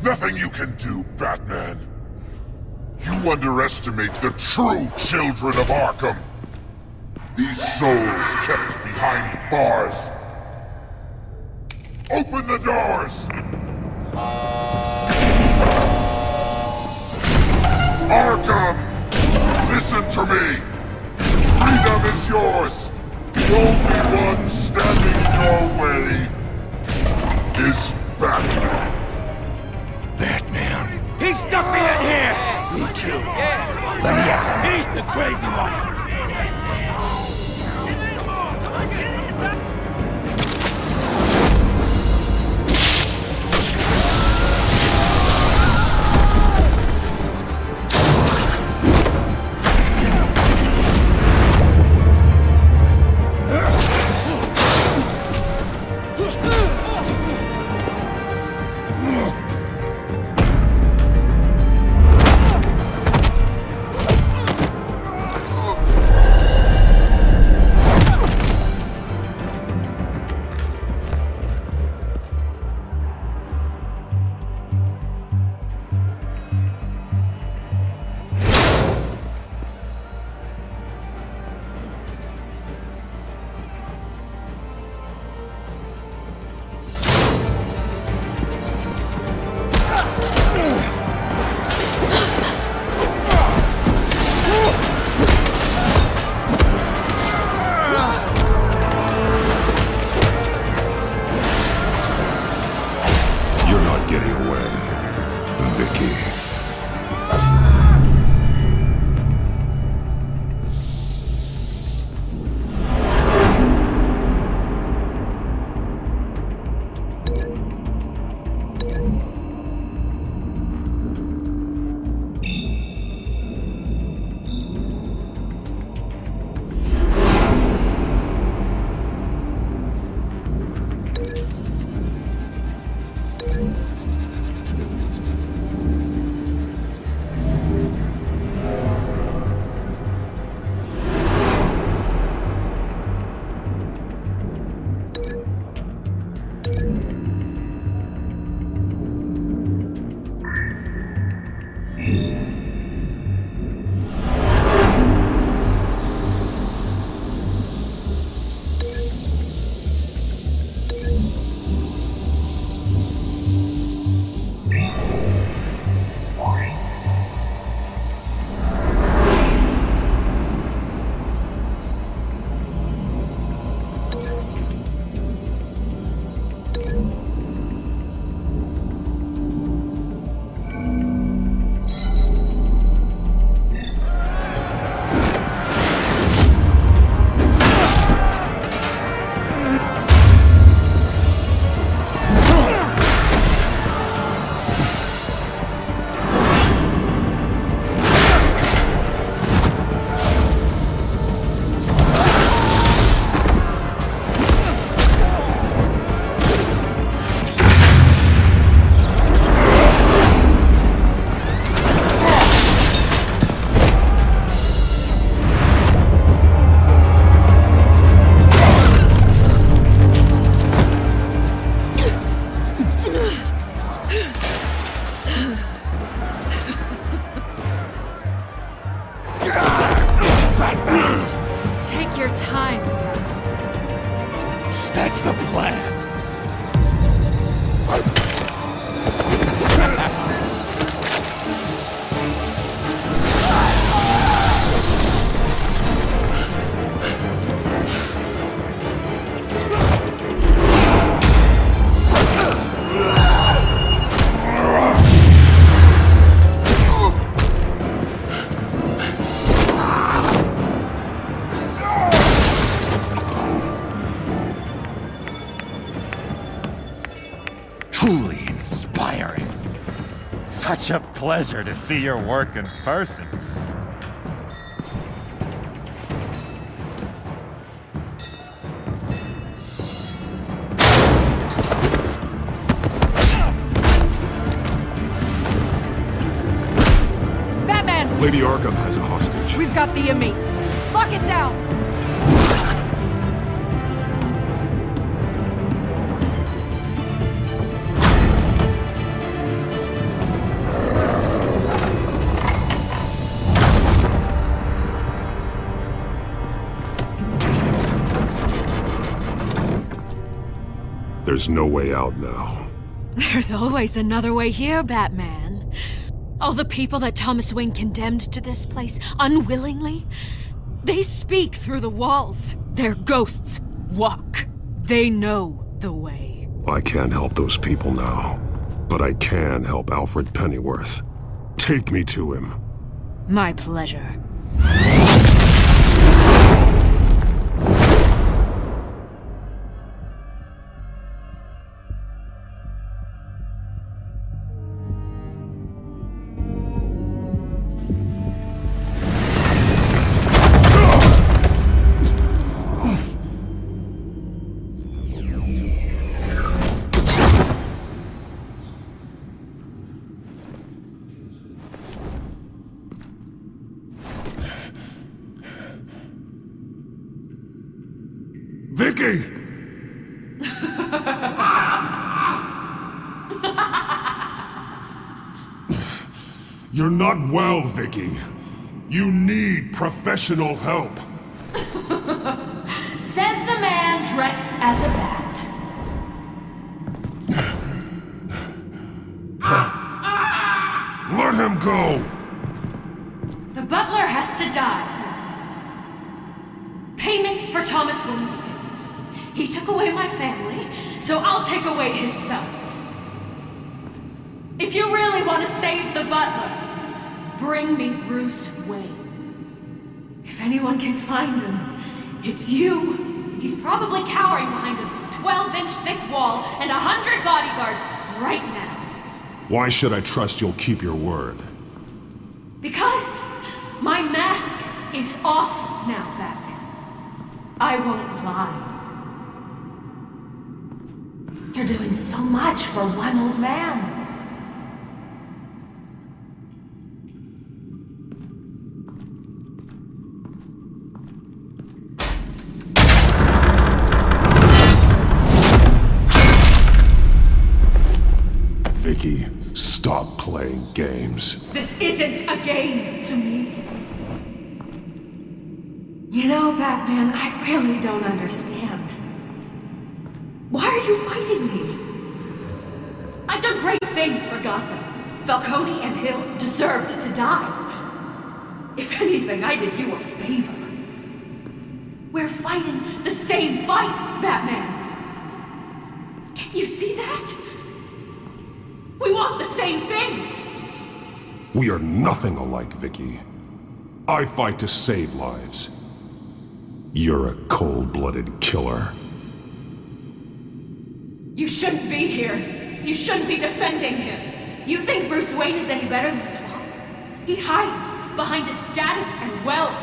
Nothing you can do, Batman. You underestimate the true children of Arkham. These souls kept behind bars. Open the doors! Arkham! Listen to me! Freedom is yours! The only one standing in your way is Batman. Batman. He stuck me in here! Me too. Let me at him. He's the crazy one! Take your time, sons. That's the plan. Truly inspiring. Such a pleasure to see your work in person. Batman! Lady Arkham has a hostage. We've got the inmates. Lock it down! There's no way out now. There's always another way here, Batman. All the people that Thomas Wayne condemned to this place unwillingly, they speak through the walls. Their ghosts walk. They know the way. I can't help those people now, but I can help Alfred Pennyworth. Take me to him. My pleasure. Vicky! You're not well, Vicky. You need professional help. Says the man dressed as a bat. Let him go! The butler has to die. Payment for Thomas Wayne's sins. He took away my family, so I'll take away his sons. If you really want to save the butler, bring me Bruce Wayne. If anyone can find him, it's you. He's probably cowering behind a 12-inch thick wall and 100 bodyguards right now. Why should I trust you'll keep your word? Because my mask is off now, Batman. I won't lie. You're doing so much for one old man. Vicky, stop playing games. This isn't a game to me. You know, Batman, I really don't understand. Why are you fighting me? I've done great things for Gotham. Falcone and Hill deserved to die. If anything, I did you a favor. We're fighting the same fight, Batman. Can't you see that? We want the same things. We are nothing alike, Vicky. I fight to save lives. You're a cold-blooded killer. You shouldn't be here. You shouldn't be defending him. You think Bruce Wayne is any better than his father? He hides behind his status and wealth.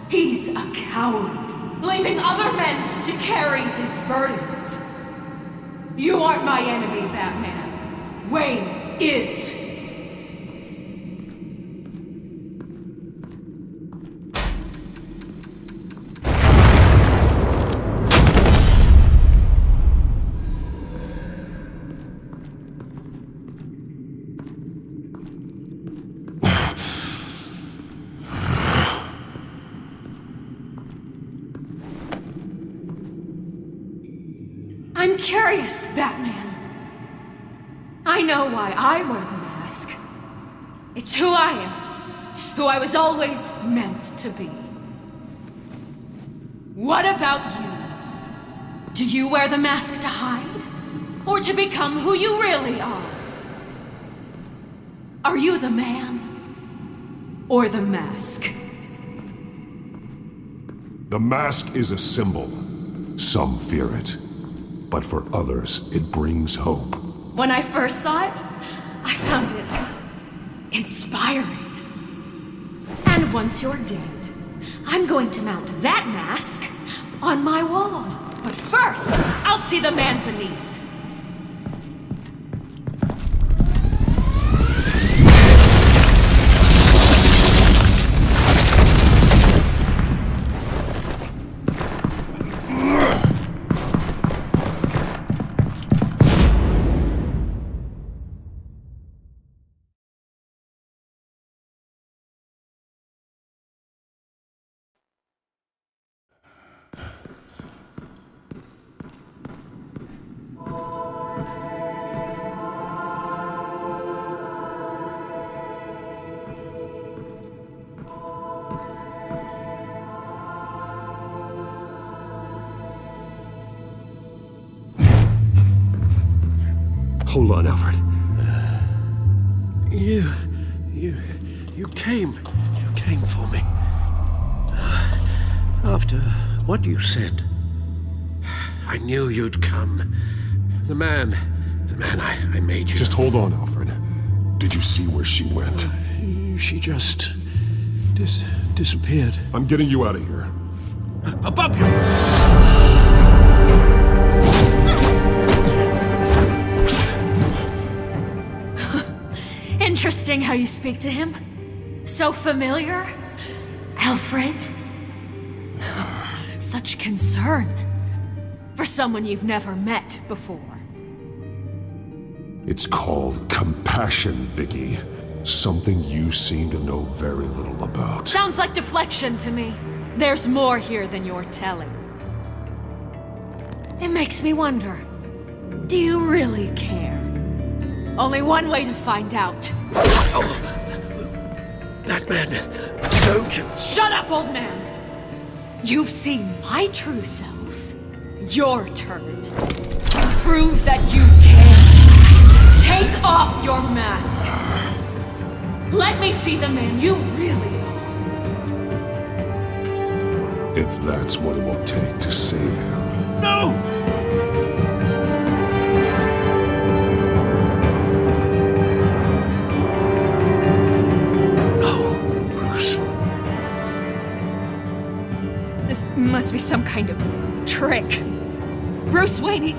He's a coward, leaving other men to carry his burdens. You aren't my enemy, Batman. Wayne is. I'm curious, Batman. I know why I wear the mask. It's who I am, who I was always meant to be. What about you? Do you wear the mask to hide? Or to become who you really are? Are you the man? Or the mask? The mask is a symbol. Some fear it. But for others, it brings hope. When I first saw it, I found it inspiring. And once you're dead, I'm going to mount that mask on my wall. But first, I'll see the man beneath. Hold on, Alfred. You came for me. After what you said, I knew you'd come. The man I made you. Just hold on, Alfred. Did you see where she went? She just disappeared. I'm getting you out of here. Above you! Interesting how you speak to him. So familiar. Alfred. Such concern for someone you've never met before. It's called compassion, Vicky. Something you seem to know very little about. Sounds like deflection to me. There's more here than you're telling. It makes me wonder, do you really care? Only one way to find out. That man, don't you... Shut up, old man! You've seen my true self. Your turn. Prove that you can. Take off your mask. Let me see the man you really are. If that's what it will take to save him. No! Must be some kind of trick. Bruce Wayne,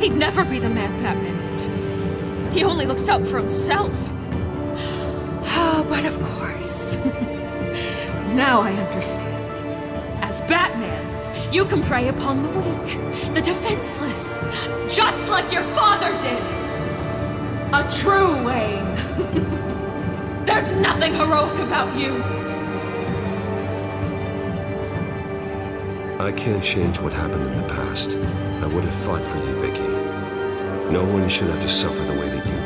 he'd never be the man Batman is. He only looks out for himself. But of course. Now I understand. As Batman, you can prey upon the weak, the defenseless, just like your father did. A true Wayne. There's nothing heroic about you. I can't change what happened in the past. I would have fought for you, Vicky. No one should have to suffer the way that you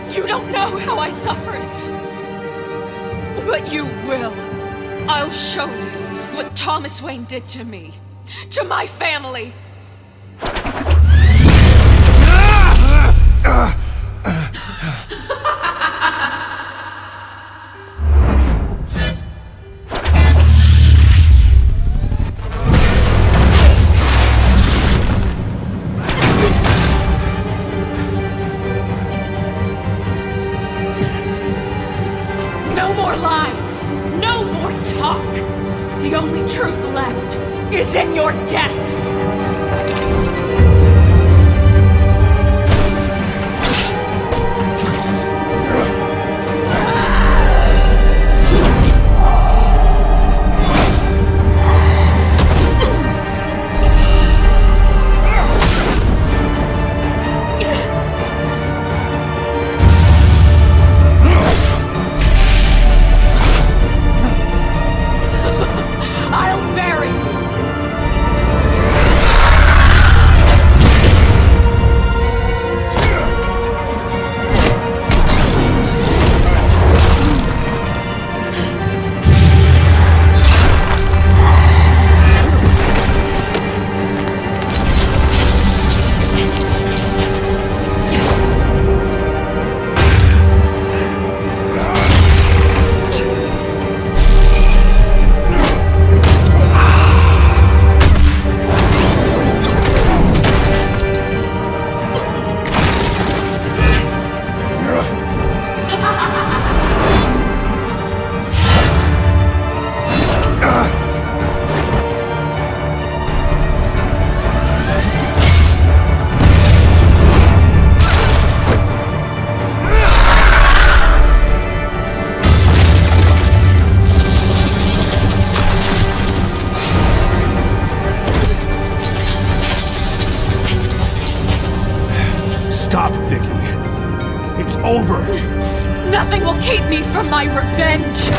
did. You don't know how I suffered. But you will. I'll show you what Thomas Wayne did to me. To my family. The only truth left is in your death! Stop, Vicky. It's over. Nothing will keep me from my revenge!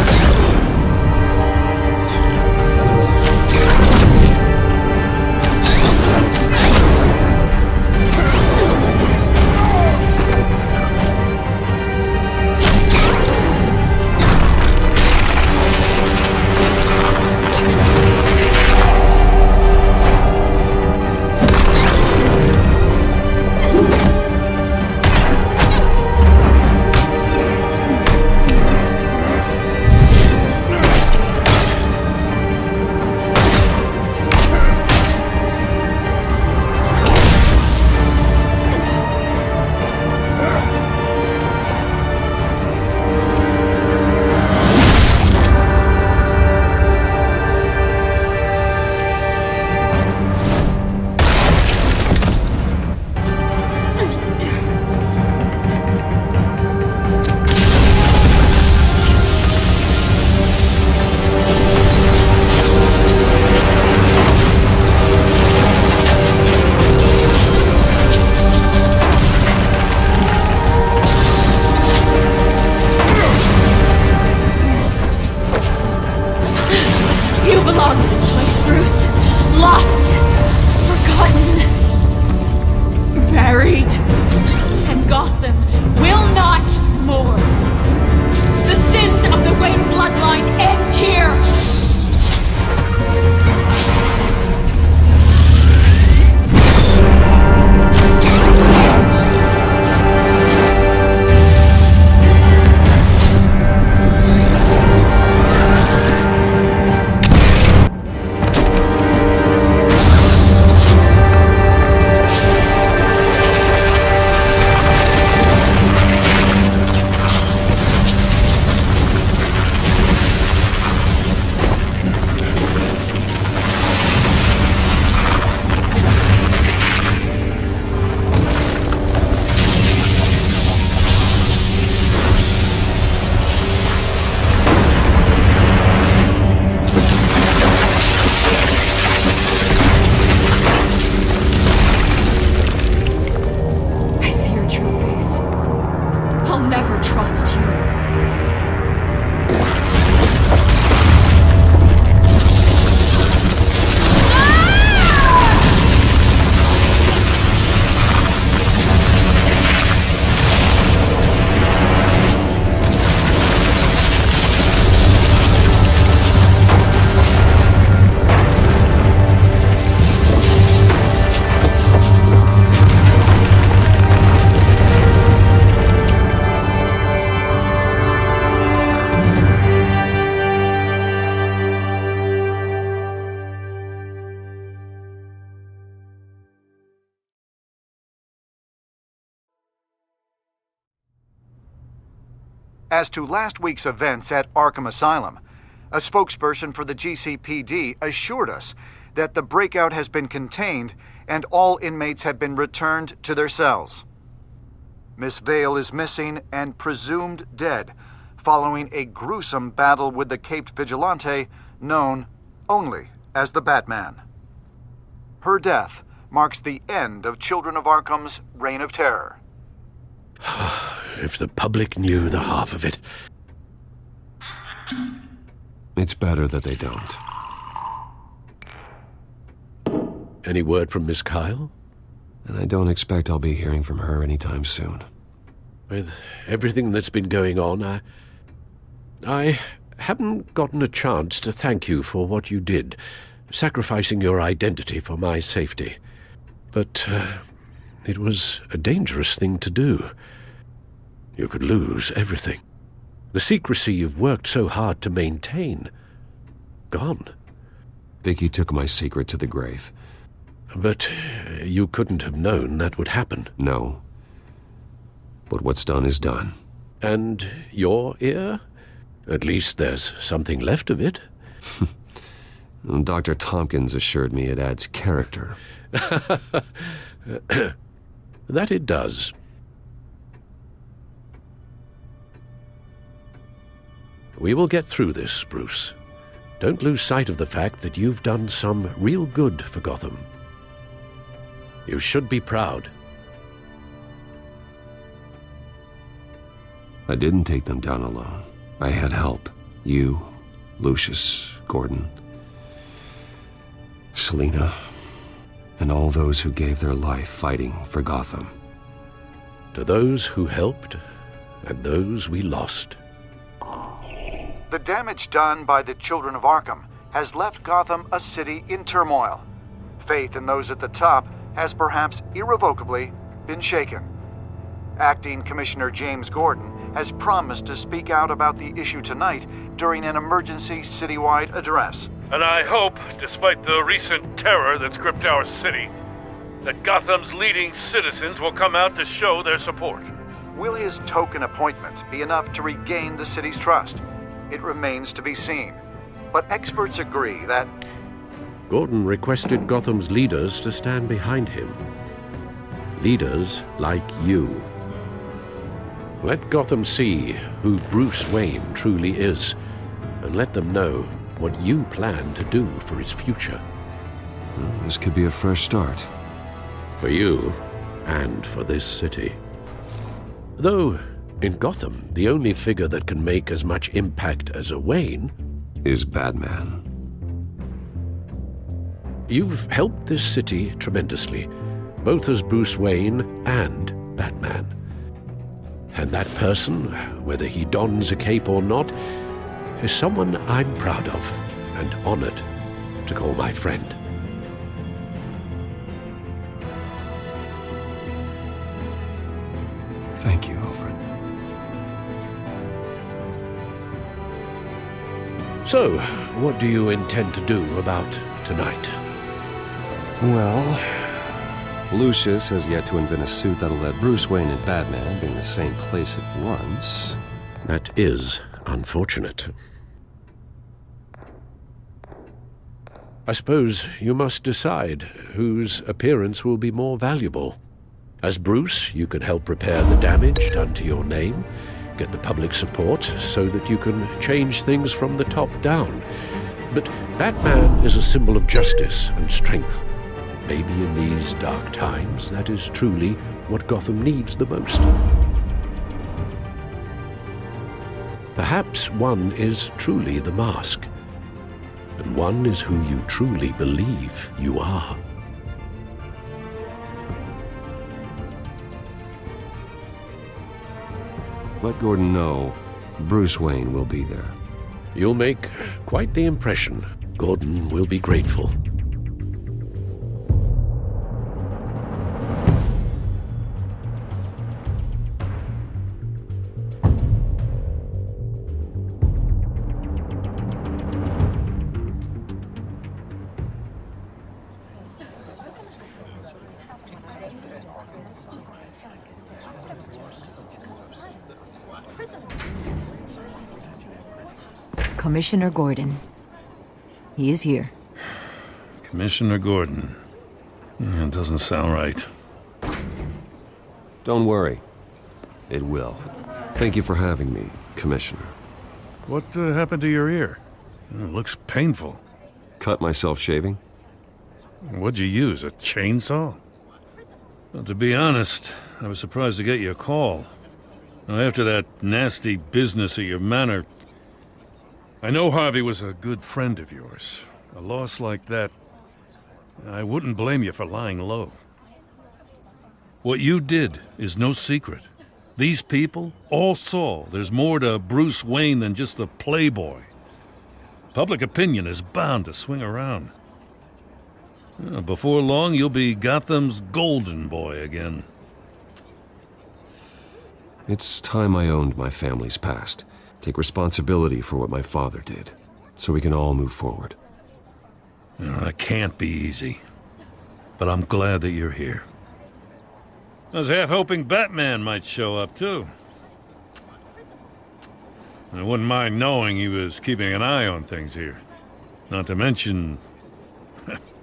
You belong in this place, Bruce. Lost, forgotten, buried. And Gotham will not mourn. The sins of the Wayne bloodline end here. As to last week's events at Arkham Asylum, a spokesperson for the GCPD assured us that the breakout has been contained and all inmates have been returned to their cells. Miss Vale is missing and presumed dead following a gruesome battle with the caped vigilante known only as the Batman. Her death marks the end of Children of Arkham's reign of terror. If the public knew the half of it. It's better that they don't. Any word from Miss Kyle? And I don't expect I'll be hearing from her anytime soon. With everything that's been going on, I haven't gotten a chance to thank you for what you did, sacrificing your identity for my safety. But it was a dangerous thing to do. You could lose everything. The secrecy you've worked so hard to maintain. Gone. Vicky took my secret to the grave. But you couldn't have known that would happen. No. But what's done is done. And your ear? At least there's something left of it. Dr. Tompkins assured me it adds character. That it does. We will get through this, Bruce. Don't lose sight of the fact that you've done some real good for Gotham. You should be proud. I didn't take them down alone. I had help. You, Lucius, Gordon, Selina, and all those who gave their life fighting for Gotham. To those who helped, and those we lost. The damage done by the Children of Arkham has left Gotham a city in turmoil. Faith in those at the top has perhaps irrevocably been shaken. Acting Commissioner James Gordon has promised to speak out about the issue tonight during an emergency citywide address. And I hope, despite the recent terror that's gripped our city, that Gotham's leading citizens will come out to show their support. Will his token appointment be enough to regain the city's trust? It remains to be seen. But experts agree that Gordon requested Gotham's leaders to stand behind him. Leaders like you. Let Gotham see who Bruce Wayne truly is, and let them know what you plan to do for his future. Well, this could be a fresh start. For you, and for this city. Though, in Gotham, the only figure that can make as much impact as a Wayne is Batman. You've helped this city tremendously, both as Bruce Wayne and Batman. And that person, whether he dons a cape or not, is someone I'm proud of and honored to call my friend. Thank you, Alfred. So, what do you intend to do about tonight? Well, Lucius has yet to invent a suit that'll let Bruce Wayne and Batman be in the same place at once. That is unfortunate. I suppose you must decide whose appearance will be more valuable. As Bruce, you can help repair the damage done to your name, get the public support so that you can change things from the top down. But Batman is a symbol of justice and strength. Maybe in these dark times, that is truly what Gotham needs the most. Perhaps one is truly the mask, and one is who you truly believe you are. Let Gordon know Bruce Wayne will be there. You'll make quite the impression. Gordon will be grateful. Commissioner Gordon. He is here. Commissioner Gordon. It doesn't sound right. Don't worry. It will. Thank you for having me, Commissioner. What happened to your ear? It looks painful. Cut myself shaving? What'd you use, a chainsaw? Well, to be honest, I was surprised to get your call. Now, after that nasty business at your manor, I know Harvey was a good friend of yours. A loss like that, I wouldn't blame you for lying low. What you did is no secret. These people all saw there's more to Bruce Wayne than just the playboy. Public opinion is bound to swing around. Before long, you'll be Gotham's golden boy again. It's time I owned my family's past. Take responsibility for what my father did, so we can all move forward. That can't be easy, but I'm glad that you're here. I was half hoping Batman might show up, too. I wouldn't mind knowing he was keeping an eye on things here. Not to mention,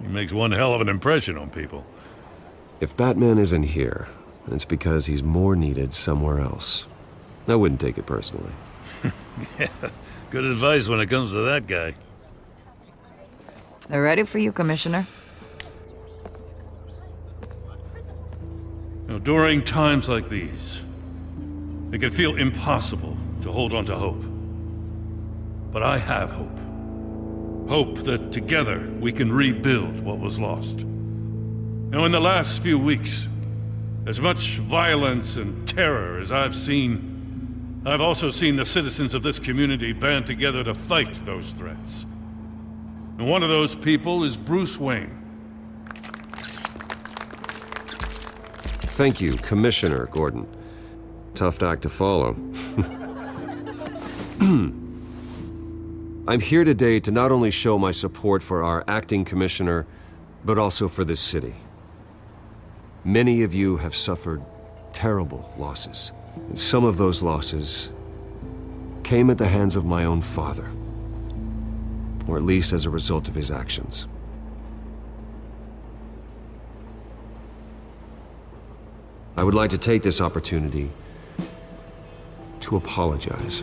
he makes one hell of an impression on people. If Batman isn't here, it's because he's more needed somewhere else. I wouldn't take it personally. Yeah, good advice when it comes to that guy. They're ready for you, Commissioner. During times like these, It can feel impossible to hold on to hope. But I have hope. Hope that together we can rebuild what was lost. Now, in the last few weeks, as much violence and terror as I've seen, I've also seen the citizens of this community band together to fight those threats. And one of those people is Bruce Wayne. Thank you, Commissioner Gordon. Tough act to follow. I'm here today to not only show my support for our acting commissioner, but also for this city. Many of you have suffered terrible losses, and some of those losses came at the hands of my own father, or at least as a result of his actions. I would like to take this opportunity to apologize.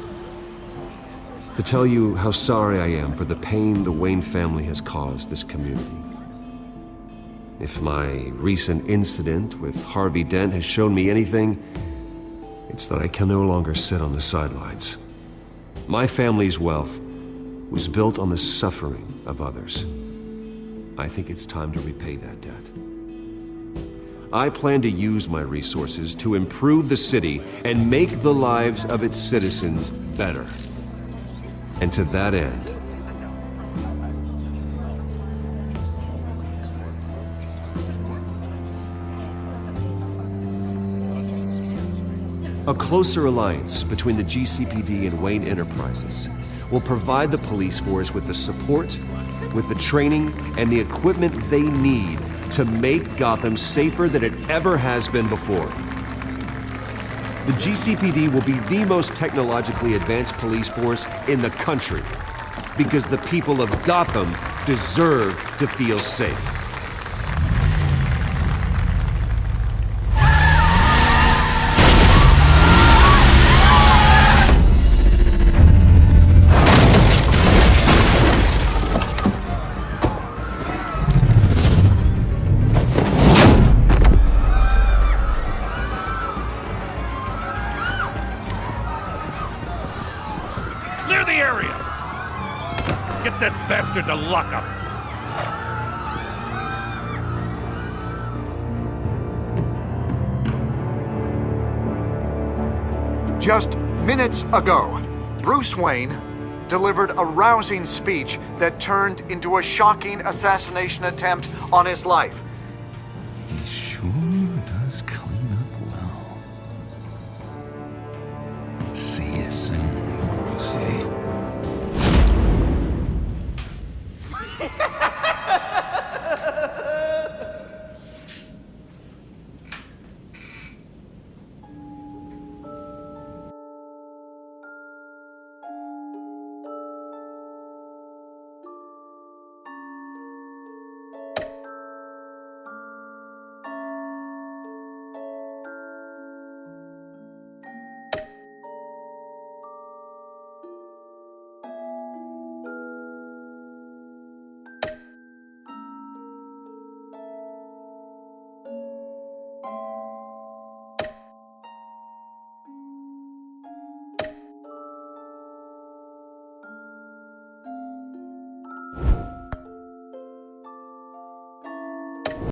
To tell you how sorry I am for the pain the Wayne family has caused this community. If my recent incident with Harvey Dent has shown me anything, it's that I can no longer sit on the sidelines. My family's wealth was built on the suffering of others. I think it's time to repay that debt. I plan to use my resources to improve the city and make the lives of its citizens better. And to that end, a closer alliance between the GCPD and Wayne Enterprises will provide the police force with the support, with the training, and the equipment they need to make Gotham safer than it ever has been before. The GCPD will be the most technologically advanced police force in the country, because the people of Gotham deserve to feel safe. Clear the area! Get that bastard to lock up! Just minutes ago, Bruce Wayne delivered a rousing speech that turned into a shocking assassination attempt on his life. He sure does clean up well. See you soon, Brucey.